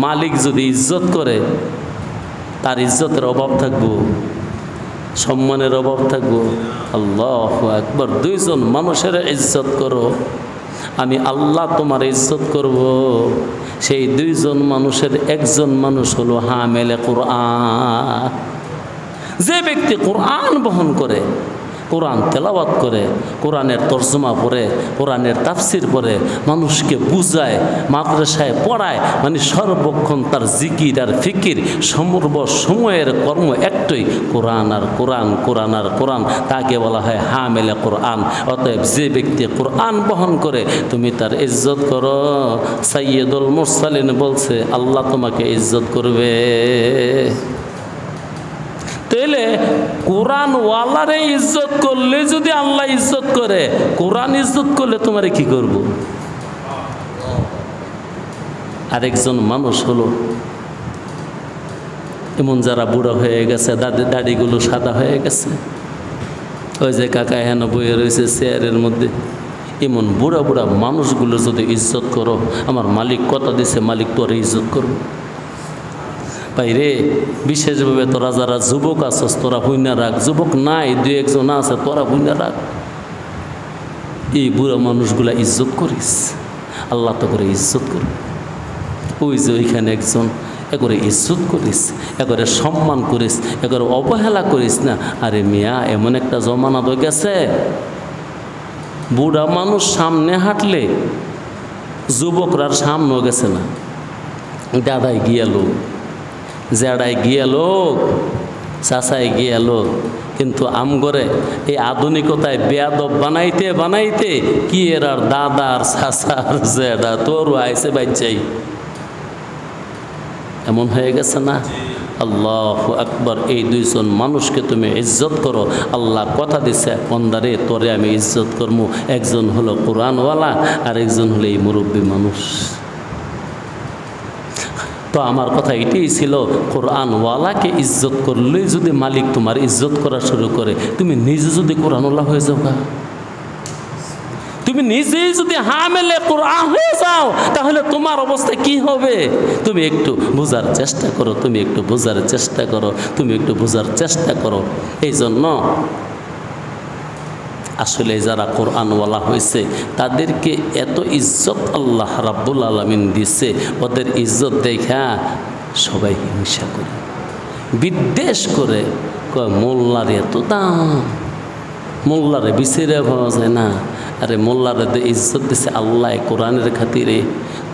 মালিক যদি ইজ্জত করে তার ইজ্জতের অভাব থাকবো, সম্মানের অভাব থাকবো? আল্লাহু আকবার। দুইজন মানুষের ইজ্জত করো, আমি আল্লাহ তোমার ইজ্জত করব। সেই দুইজন মানুষের একজন মানুষ হলো হামেলে কোরআন। যে ব্যক্তি কোরআন বহন করে, কোরআন তেলাওয়াত করে, কোরআনের তর্জমা পড়ে, কোরআনের তাফসির পড়ে, মানুষকে বুঝায়, মাদ্রাসায় পড়ায়, মানে সর্বক্ষণ তার জিকির আর ফিকির, সর্ব সময়ের কর্ম একটাই কোরআন আর কোরআন, কোরআন আর কোরআন, তাকে বলা হয় হামেলে কোরআন। অতএব যে ব্যক্তি কোরআন বহন করে তুমি তার ইজ্জত করো। সাইয়্যিদুল মুরসালিন বলছে আল্লাহ তোমাকে ইজ্জত করবে। তাহলে কোরআনওয়ালারে ইজ্জত করলে যদি আল্লাহ ইজ্জত করে, কোরআন ইজ্জত করলে তোমারে কি করব? আরেকজন মানুষ হলো এমন যারা বুড়ো হয়ে গেছে, দাড়িগুলো সাদা হয়ে গেছে, ওই যে কাকা হেন বইয়ে রয়েছে চেয়ারের মধ্যে, এমন বুড়া বুড়া মানুষগুলো যদি ইজ্জত করো, আমার মালিক কথা দিছে, মালিক তোরে ইজ্জত করবো। ভাই রে, বিশেষভাবে তোরা যারা যুবক আছস তোরা হুইনা রাখ, যুবক নাই দুই একজন আছে তোরা হুইনা রাখ। এই বুড়া মানুষগুলা ইজ্জত করিস, আল্লাহ তো করে ইজ্জত করবে। ওই যে ওইখানে একজন, একবারে ইজ্জত করিস, একবারে সম্মান করিস, একবারে অবহেলা করিস না। আরে মিয়া, এমন একটা জমানা তো গেছে, বুড়া মানুষ সামনে হাঁটলে যুবকরা সামনেও গেছে না, দাদাই গিয়া লোক, জেড়াই গিয়া লোক, চাচাই গিয়া লোক। কিন্তু আমগরে এই আধুনিকতায় বেয়াদব বানাইতে বানাইতে কি এর আর দাদার চাচার জেডা তোরও আইসে বাচ্চাই, এমন হয়ে গেছে না? আল্লাহু আকবার। এই দুইজন মানুষকে তুমি ইজ্জত করো। আল্লাহ কথা দিছে, বন্দারে তোরে আমি ইজ্জত করবো। একজন হলো কোরআনওয়ালা, আর একজন হলো এই মুরব্বী মানুষ। তো আমার কথা এটাই ছিল, কোরআনওয়ালাকে ইজ্জত করলেই যদি মালিক তোমার ইজ্জত করা শুরু করে, তুমি নিজে যদি কোরআনওয়ালা হয়ে যাও, তুমি নিজেই যদি হামেলে কোরআন হয়ে যাও, তাহলে তোমার অবস্থা কি হবে? তুমি একটু বোঝার চেষ্টা করো, তুমি একটু বোঝার চেষ্টা করো, তুমি একটু বোঝার চেষ্টা করো। এই জন্য আসলে যারা কোরআনওয়ালা হয়েছে তাদেরকে এত ইজ্জত আল্লাহ রাব্বুল আলামিন দিছে, ওদের ইজ্জত দেখা সবাই হিংসা করে, বিদ্বেষ করে, কয় মোল্লার এত দাম, মোল্লারে বিছিরে পাওয়া যায় না। আরে মোল্লারে ইজ্জত দিছে আল্লাহ কোরআনের খাতিরে,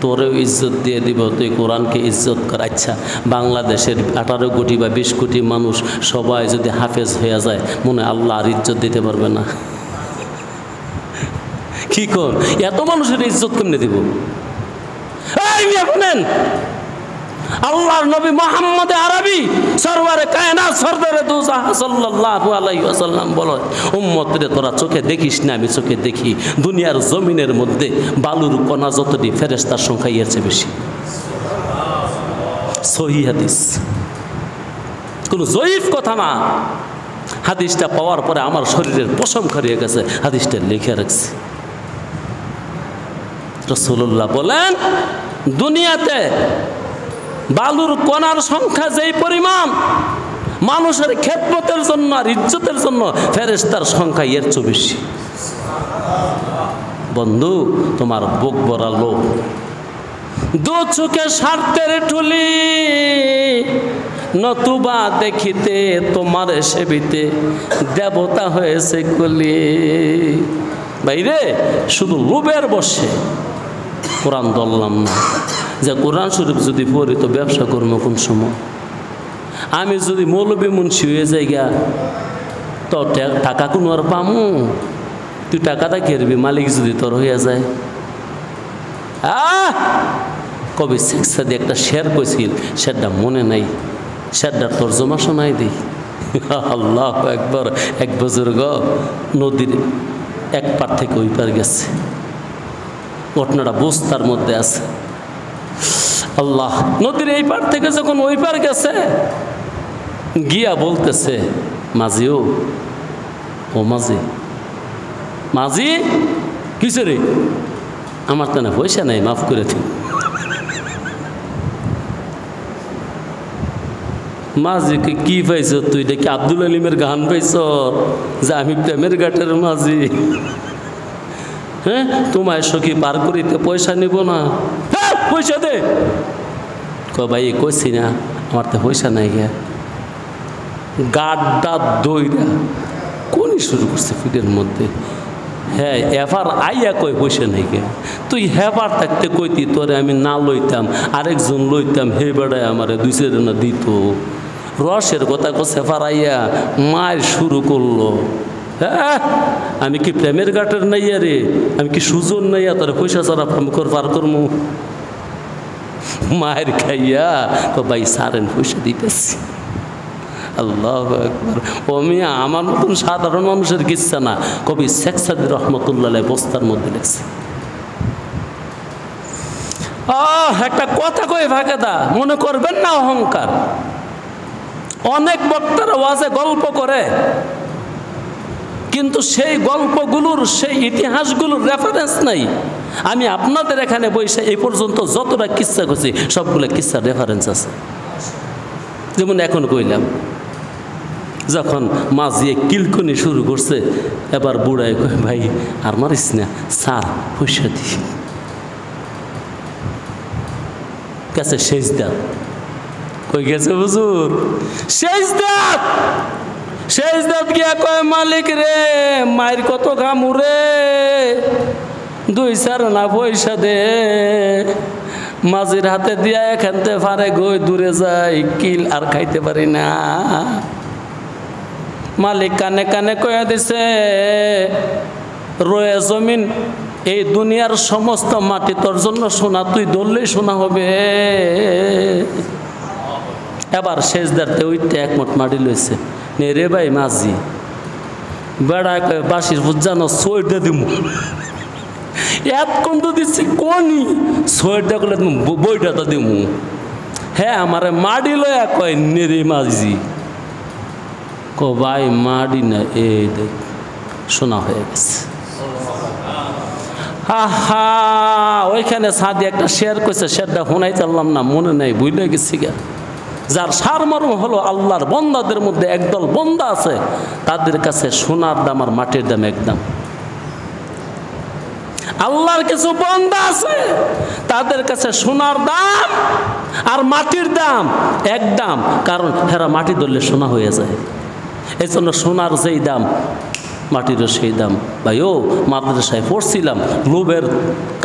তোরেও ইজ্জত দিয়ে দিব, তুই কোরআনকে ইজ্জত কর। আচ্ছা, বাংলাদেশের 18 কোটি বা 20 কোটি মানুষ সবাই যদি হাফেজ হয়ে যায়, মনে হয় আল্লাহ আর ইজ্জত দিতে পারবে না? কি কর, এত মানুষের ইজ্জত কেমনে দিব? শুনেন, আল্লাহর নবী মুহাম্মদ আরবি সরওয়ারে কায়নাত সরদারে দু জাহান সাল্লাল্লাহু আলাইহি ওয়াসাল্লাম বলেন, উম্মতরে তোরা চোখে দেখিস না, আমি চোখে দেখি। দুনিয়ার জমিনের মধ্যে বালুর কণা যতটি, ফেরেশতার সংখ্যা এর চেয়ে বেশি। সহিহ হাদিস, কোনো জয়ীফ কথা না। হাদিসটা পাওয়ার পরে আমার শরীরের পশম খারিয়ে গেছে, হাদিসটা লিখে রাখছি। রাসূলুল্লাহ বলেন, দুনিয়াতে বালুর কণার সংখ্যা যেই পরিমাণ, মানুষের খেদমতের জন্য আর ইজ্জতের জন্য ফেরেশতার সংখ্যা এর চেয়ে বেশি। বন্ধু, তোমার বুক ভরা লোক, দু চোখে স্বার্থের ঠুলি, নতুবা দেখিতে তোমার সেবিতে দেবতা হয়েছে কলি। বাইরে শুধু লোভের বসে কোরআন ধরলাম না, যে কোরআন শরীফ যদি পড়ি তো ব্যবসা করবো কোন সময়? আমি যদি মৌলবী মুন্সি হয়ে যাই গা, তো টাকা কোনো আর পামু? তুই টাকাটা কেরবি, মালিক যদি তোর হইয়া যায়। কবি শেখ সাদি একটা শের কইছিল, শেরটা মনে নাই, শেরটার তর্জমা শোনাই দিই। আল্লাহ একবার, এক বুজুর্গ নদীর এক পার থেকে ওই পার গেছে, ঘটনাটা বস্তার মধ্যে আছে। আল্লাহ, নদীর এই পার থেকে যখন ওই পার গেছে, গিয়া বলতেছে, মাঝি ও মাঝি, মাঝি কিসে রে? আমার তো না পয়সা নাই, মাফ করে দিন। মাঝিকে কি পাইছ তুই? দেখি আব্দুল আলিমের গান পাইছ যে আমি প্রেমের ঘাটের মাঝি। হ্যাঁ, তোমায় সখী পার করিতে পয়সা নিব না, পয়সা দে। ভাই কইছি না আমার তো পয়সা নাই গে। গাড্ডা দইরা কোনই শুরু করছে ফিটের মধ্যে। হ্যাঁ, এবার আইয়া কই পয়সা নাই গে। তুই হেবার থাকতে কইতি তোরে আমি না লইতাম, আরেকজন লইতাম, হে বেড়ায় আমারে 2 না দিত। রসের কথা কছে এবার আইয়া মায়ের শুরু করলো। হ্যাঁ, আমি কি প্রেমের ঘাটের নাইয়া রে? আমি কি সুজন নাইয়া তোর পয়সা ছাড়া পার করমু? মায়ের খাইয়া তো ভাই সারেন পয়সা দিতেছি। আল্লাহু আকবার। ও মিয়া, আমার মতন সাধারণ মানুষের কিচ্ছা না, কবি শেখ সাদি রহমতুল্লাহ বস্তার মধ্যে লেখছে। একটা কথা কই ভাগেদা, মনে করবেন না অহংকার। অনেক বক্তারা ওয়াজে গল্প করে, কিন্তু সেই গল্পগুলোর, সেই ইতিহাসগুলোর রেফারেন্স নাই। আমি আপনাদের এখানে বসে এই পর্যন্ত যতটা কিচ্ছা করছি, সবগুলো কিচ্ছার রেফারেন্স আছে। যেমন এখন কইলাম, যখন মাঝিয়ে কিলকনি শুরু করছে, এবার বুড়ায় কয়, ভাই আর মারিস না, স্যার পয়সা দি। গেছে শেষদাত, কই গেছে হুজুর? শেষদাত, শেষদাত গিয়া কয়, মালিক রে, মায়ের কত ঘামু রে, 2 না পয়সা দে। মাঝির হাতে দিয়া এখানতে ফারে গই দূরে যাই, কিল আর খাইতে পারি না। মালিক কানে কানে কয়ে দিছে, রয়ে জমিন, এই দুনিয়ার সমস্ত মাটি তোর জন্য সোনা, তুই ধরলেই সোনা হবে। এবার শেষদারতে ওইটা একমত মাটি লইছে নে রে ভাই মাঝি বেড়া বাসির বুঝানো সোয়েটটা দিব এতক্ষণ তো দিচ্ছি কোনই সোয়েটটা করলে বইটা তো দিব হ্যাঁ আমার মাটি লয়া কয় নে রে মাঝি কো ভাই মাটি না এই দেখ শোনা হয়ে গেছে আহা ওইখানে সাদি একটা শেয়ার করছে শেয়ারটা শোনাই চাললাম না মনে নাই বুঝলে গেছি গা যার সারমর্ম হলো আল্লাহর বন্দাদের মধ্যে একদল বন্দা আছে তাদের কাছে সোনার দাম আর মাটির দাম একদম আল্লাহর কিছু বন্দা আছে তাদের কাছে সোনার দাম আর মাটির দাম একদম কারণ হেরা মাটি ধরলে সোনা হয়ে যায় এই জন্য সোনার যেই দাম মাটিরও সেই দাম ভাই ও মাদ্রাসায় পড়ছিলাম লোভের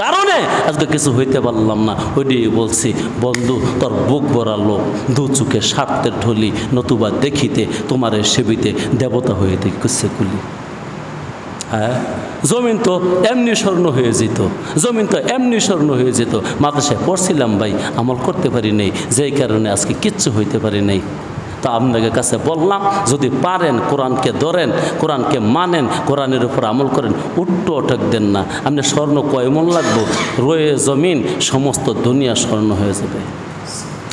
কারণে আজকে কিছু হইতে পারলাম না ওইটাই বলছি বন্ধু তোর বুক ভরা লোভ দু চোখে স্বার্থের ঢলি নতুবা দেখিতে তোমার সেবিতে দেবতা হয়ে দেখছে কুলি হ্যাঁ জমিন তো এমনি স্বর্ণ হয়ে যেত জমিন তো এমনি স্বর্ণ হয়ে যেত মাদ্রাসায় পড়ছিলাম ভাই আমল করতে পারি নাই যেই কারণে আজকে কিচ্ছু হইতে পারি নাই তো আপনাদের কাছে বললাম যদি পারেন কোরআনকে ধরেন কোরআনকে মানেন কোরআনের উপর আমল করেন উট্টো অটক দেন না আপনি স্বর্ণ কয় মন লাগবো রয়ে জমিন সমস্ত দুনিয়া স্বর্ণ হয়ে যাবে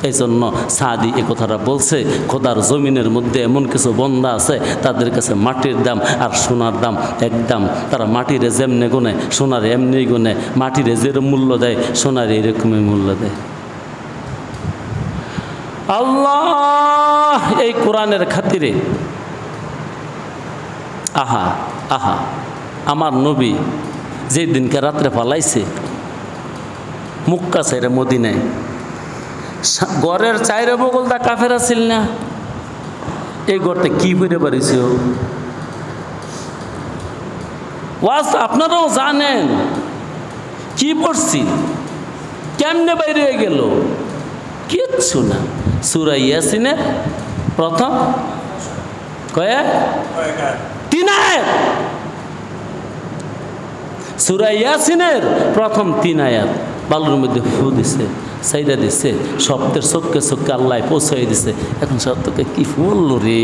এই জন্য সাদি এ কথাটা বলছে খোদার জমিনের মধ্যে এমন কিছু বন্দা আছে তাদের কাছে মাটির দাম আর সোনার দাম একদম তারা মাটিরে যেমনে গুনে সোনার এমনি গুনে মাটিরে যেরকম মূল্য দেয় সোনার এইরকমই মূল্য দেয় আল্লাহ এই কোরআনের খাতিরে আহা আহা আমার নবী যে দিনকে রাত্রে পালাইছে মুক্কা সাইরে মদিনায় ঘরের চাইরে বগলটা কাফের আছিল না এই ঘরটা কি করে পারিস ওয়াজ আপনারাও জানেন কি পড়ছি কেমনে বাইরে গেল কিচ্ছু না সূরা ইয়াসিনের প্রথম কয়েক 3 আয়াত সূরা ইয়াসিনের প্রথম 3 আয়াত বালুর মধ্যে ফু দিছে সাইডা দিছে শব্দের চোখকে চোখকে আল্লাহ পৌঁছাই দিছে এখন সত্যকে কি বলল রে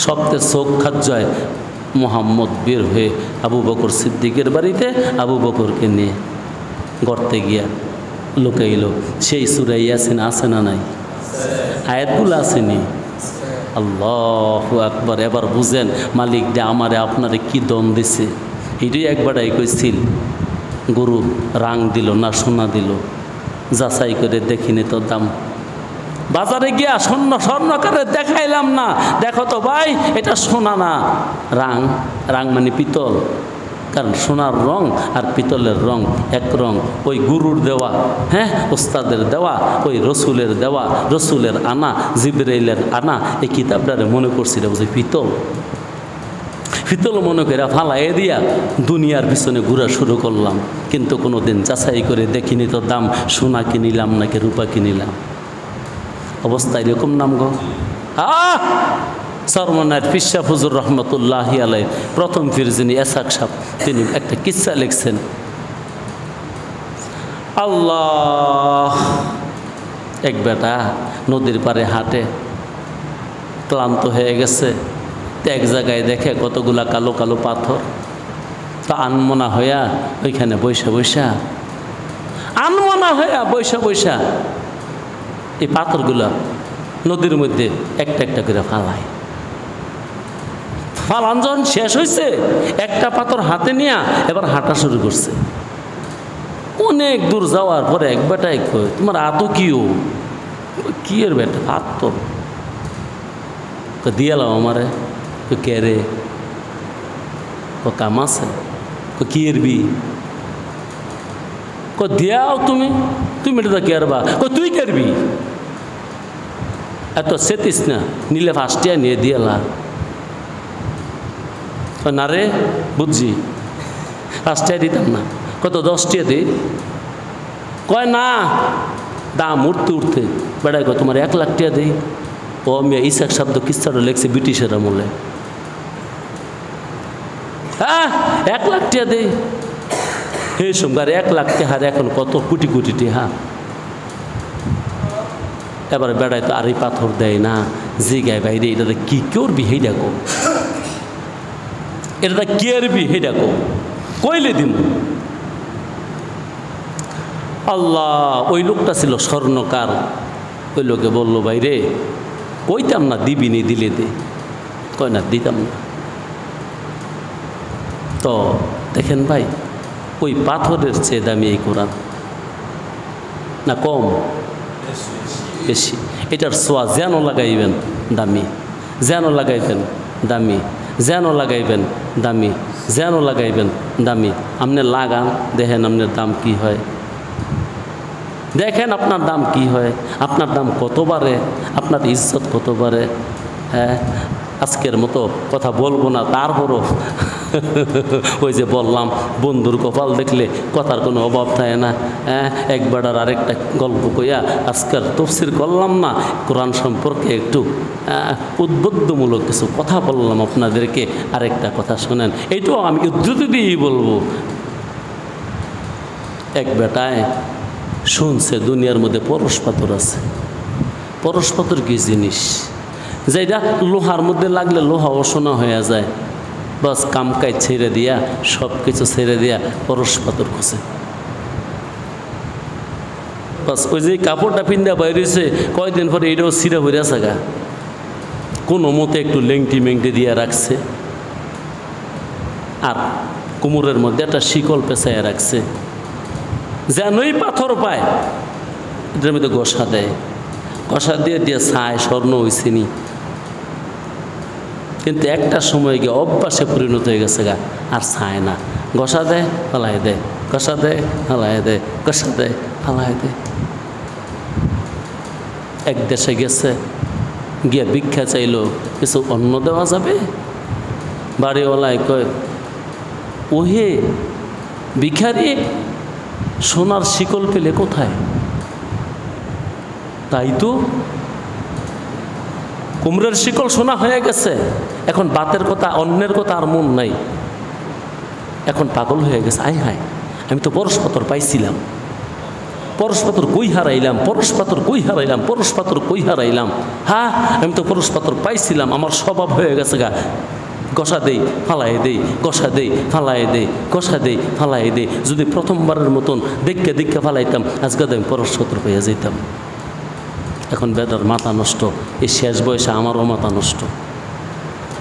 শব্দের চোখ খাজ্জায় মুহাম্মদ বের হয়ে আবু বকর সিদ্দিকের বাড়িতে আবু বকরকে নিয়ে গর্তে গিয়া লুকাইল সেই সূরা ইয়াসিন আছে না নাই আয়াতগুলো আসেনি আল্লাহু আকবার এবার বুঝেন মালিক দে আমারে আপনারে কি দম দিছে এটাই একবারই কইছিল গরু রাং দিল না সোনা দিল যাচাই করে দেখিনি তো দাম বাজারে গিয়া স্বর্ণকারে দেখাইলাম না দেখো তো ভাই এটা সোনা না রাং রাং মানে পিতল কারণ সোনার রং আর পিতলের রং এক রং ওই গুরুর দেওয়া হ্যাঁ ওস্তাদের দেওয়া ওই রসুলের দেওয়া রসুলের আনা জিবরাইলের আনা এই কিতাবটারে মনে করছিল যে পিতল পিতল মনে করে ফালাই দিয়া দুনিয়ার পিছনে ঘোরা শুরু করলাম কিন্তু কোনো দিন যাচাই করে দেখিনি তো দাম সোনা কিনিলাম নাকি রূপা কিনিলাম অবস্থা এরকম নাম গো সরমনার পিসা হুজুর রহমতুল্লাহি আলাই প্রথম পীর যিনি এসাক সাহ তিনি একটা কিচ্ছা লিখছেন আল্লাহ এক বেটা নদীর পাড়ে হাঁটে ক্লান্ত হয়ে গেছে এক জায়গায় দেখে কতগুলা কালো কালো পাথর তো আনমনা হইয়া ওইখানে বৈশা আনমনা হইয়া বৈশা এই পাথরগুলা নদীর মধ্যে একটা একটা করে ফালায় ফালাঞ্জন শেষ হয়েছে একটা পাথর হাতে নিয়ে এবার হাঁটা শুরু করছে অনেক দূর যাওয়ার পরে এক বেটাই কয় তোমার আতো কি এর বেটা পাথর দিয়ালাম আমারে কে রে কাম আছে কি এরবি দিয়াও তুমি এটা কেরবা তুই কেরবি এত সেতিস না নিলে ফার্স্টিয়া নিয়ে দিয়ালা না রে বুঝছি ফার্স্টিয়া দিতাম না কত 10টিয়া দিই কয় না দাম উঠতে বেড়াই কয় তোমার 1 লাখ টাকা দিই ও আমি ইসাক শব্দ কিস্তাটা লেখছে ব্রিটিশের আমলে হ্যাঁ 1 লাখ টাকা দিই এই সোমবার 1 লাখ টাকার এখন কত কোটি টাকা এবার বেড়ায় তো আরই পাথর দেয় না, জিগায় বাইরে এটাতে কি করবি হে ডাকো, এটা কে আরবি হে ডাকো, কইলে দিন। আল্লাহ, ওই লোকটা ছিল স্বর্ণকার। ওই লোকে বলল, ভাই রে কইতাম না দিবি নি, দিলে দে। কয় না, দিতাম না। তো দেখেন ভাই, ওই পাথরের চেয়ে দামি এই কোরআন না কম? বেশি। এটার সোয়া যেন লাগাইবেন দামি, যেন লাগাইবেন দামি, যেন লাগাইবেন দামি, যেন লাগাইবেন দামি। আপনি লাগান, দেখেন আপনার দাম কি হয়, দেখেন আপনার দাম কি হয়, আপনার দাম কত বাড়ে, আপনার ইজ্জত কত বাড়ে। হ্যাঁ, আজকের মতো কথা বলবো না, তারপরও ওই যে বললাম, বন্ধুর কপাল দেখলে কথার কোনো অভাব থাকে না। হ্যাঁ, একবার আর আরেকটা গল্প কইয়া আজকের তফসির করলাম না, কোরআন সম্পর্কে একটু উদ্বুদ্ধমূলক কিছু কথা বললাম আপনাদেরকে। আরেকটা কথা শোনেন, এইটাও আমি উদ্ধৃতি দিয়েই বলবো। এক বেটায় শুনছে দুনিয়ার মধ্যে পরশ পাথর আছে। পরশ পাথর কি জিনিস? যেটা লোহার মধ্যে লাগলে লোহা অসনা হয়ে যায়, বাস কামকাই ছেড়ে দিয়া, সব কিছু ছেড়ে দিয়া পরশ পাথর খুঁজে। বাস ওই যে কাপড়টা পিন্দা বাইরেছে, কয়দিন পরে এটাও ছিঁড়ে হয়ে আছে গা, কোনো মতে একটু লেংটি মেংটি দিয়ে রাখছে, আর কোমরের মধ্যে একটা শিকল পেঁচাইয়া রাখছে। যেনই পাথর পায় এটার মধ্যে ঘষা দেয়, ঘষা দিয়ে দিয়ে ছায়, স্বর্ণ হয়েছে নি। কিন্তু একটা সময় গিয়ে অভ্যাসে পরিণত হয়ে গেছে গা, আর ছায় না। ঘষা দেয়, ফালাই দেয়, ঘষা দেয়, ফালাই দেয়, ঘষা দেয়, ফালাই দেয়। এক দেশে গেছে, গিয়ে ভিক্ষা চাইল, কিছু অন্ন দেওয়া যাবে? বাড়িওয়ালায় কয়, ওহে ভিখারি, সোনার শিকল পেলে কোথায়? তাই তো, কুমড়ের শিকল সোনা হয়ে গেছে, এখন বাতের কথা, অন্যের কথা আর মন নাই, এখন পাগল হয়ে গেছে। আয় হায়, আমি তো পরশ পাথর পাইছিলাম, পরশ পাথর কই হারাইলাম, পরশ পাথর কই হারাইলাম, পরশ পাথর কই হারাইলাম। হ্যাঁ, আমি তো পরশ পাথর পাইছিলাম, আমার স্বভাব হয়ে গেছে গা, ঘষা দেই ফালাই দেই, ঘষা দেই ফালাই দেই, ঘষা দেই ফালাই দেই। যদি প্রথমবারের মতন দেখে দেখে ফালাইতাম, আজকে আমি পরশ পাথর পেয়ে যেতাম। এখন বেটার মাথা নষ্ট, এই শেষ বয়সে আমারও মাথা নষ্ট।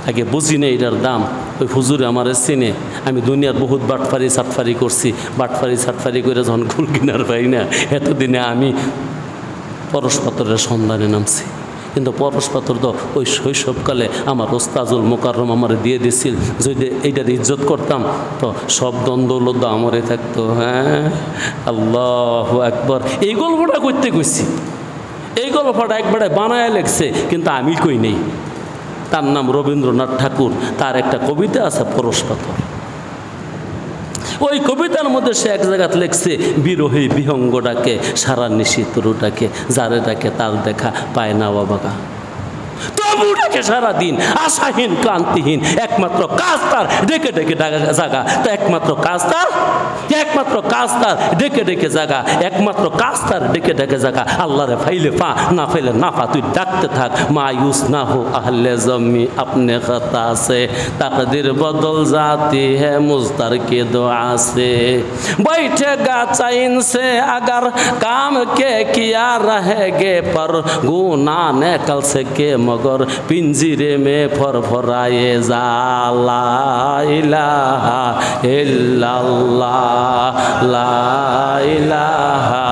আগে বুঝি না এটার দাম। ওই হুজুরে আমার চিনে, আমি দুনিয়ার বহুত বাটফারি সাটফারি করছি, বাটফারি সাটফারি করে যখন কুল কিনার পাই না, এতদিনে আমি পরশ পাথরের সন্ধানে নামছি। কিন্তু পরশ পাথর তো ওই শৈশবকালে আমার ওস্তাজুল মোকাররম আমার দিয়ে দিছিল। যদি এইটার ইজ্জত করতাম তো সব দ্বন্দ্ব আমারে থাকতো। হ্যাঁ, আল্লাহু আকবার। এই গল্পটা করতে কইছি, এই গল্পটা একবারে বানায় লেখছে, কিন্তু আমি কই নেই। তার নাম রবীন্দ্রনাথ ঠাকুর, তার একটা কবিতা আছে পরশ পাথর। ওই কবিতার মধ্যে সে এক জায়গায় লেখছে, বিরোহী বিহঙ্গ ডাকে সারা নিশি তরু ডাকে, যারে ডাকে তার দেখা পায় না বাবাগা। তবু ডাকে সারাদিন আশাহীন ক্লান্তিহীন, একমাত্র কাজ তার ডেকে ডেকে জাগা। তো একমাত্র কাজ তার, একমাত্র কাজ তার ডেকে ডেকে জাগা, একমাত্র কাজ তার ডেকে ডেকে জাগা। আল্লাহরে ফাইলে পা, না ফাইলে না পা, তুই ডাকতে থাক। মায়ুস না হো আহলে জমি আপনে খতা সে, তাকদির বদল जाती है मुज़्तर के दुआ से। बैठेगा चैन से अगर काम के किया रहेगे, पर गुना ने कल से के मगर पिंजरे में फरफराए जा। ला इलाहा इल्लल्लाह, ला इलाहा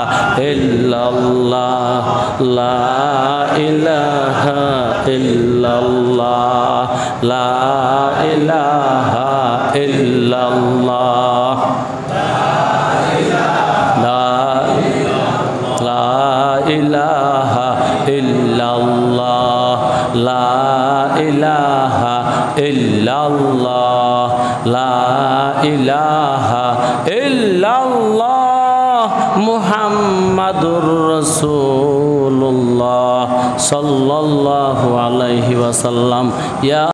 इल्लल्लाह, ला इलाहा इल्लल्लाह, ला इलाहा इल्लल्लाह, ला इलाहा इल्लल्लाह, ला इलाहा इल्लल्लाह, ला इलाहा इल्लल्लाह, मुहम्मदुर रसूलुल्लाह सल्लल्लाहु अलैहि वसल्लम। या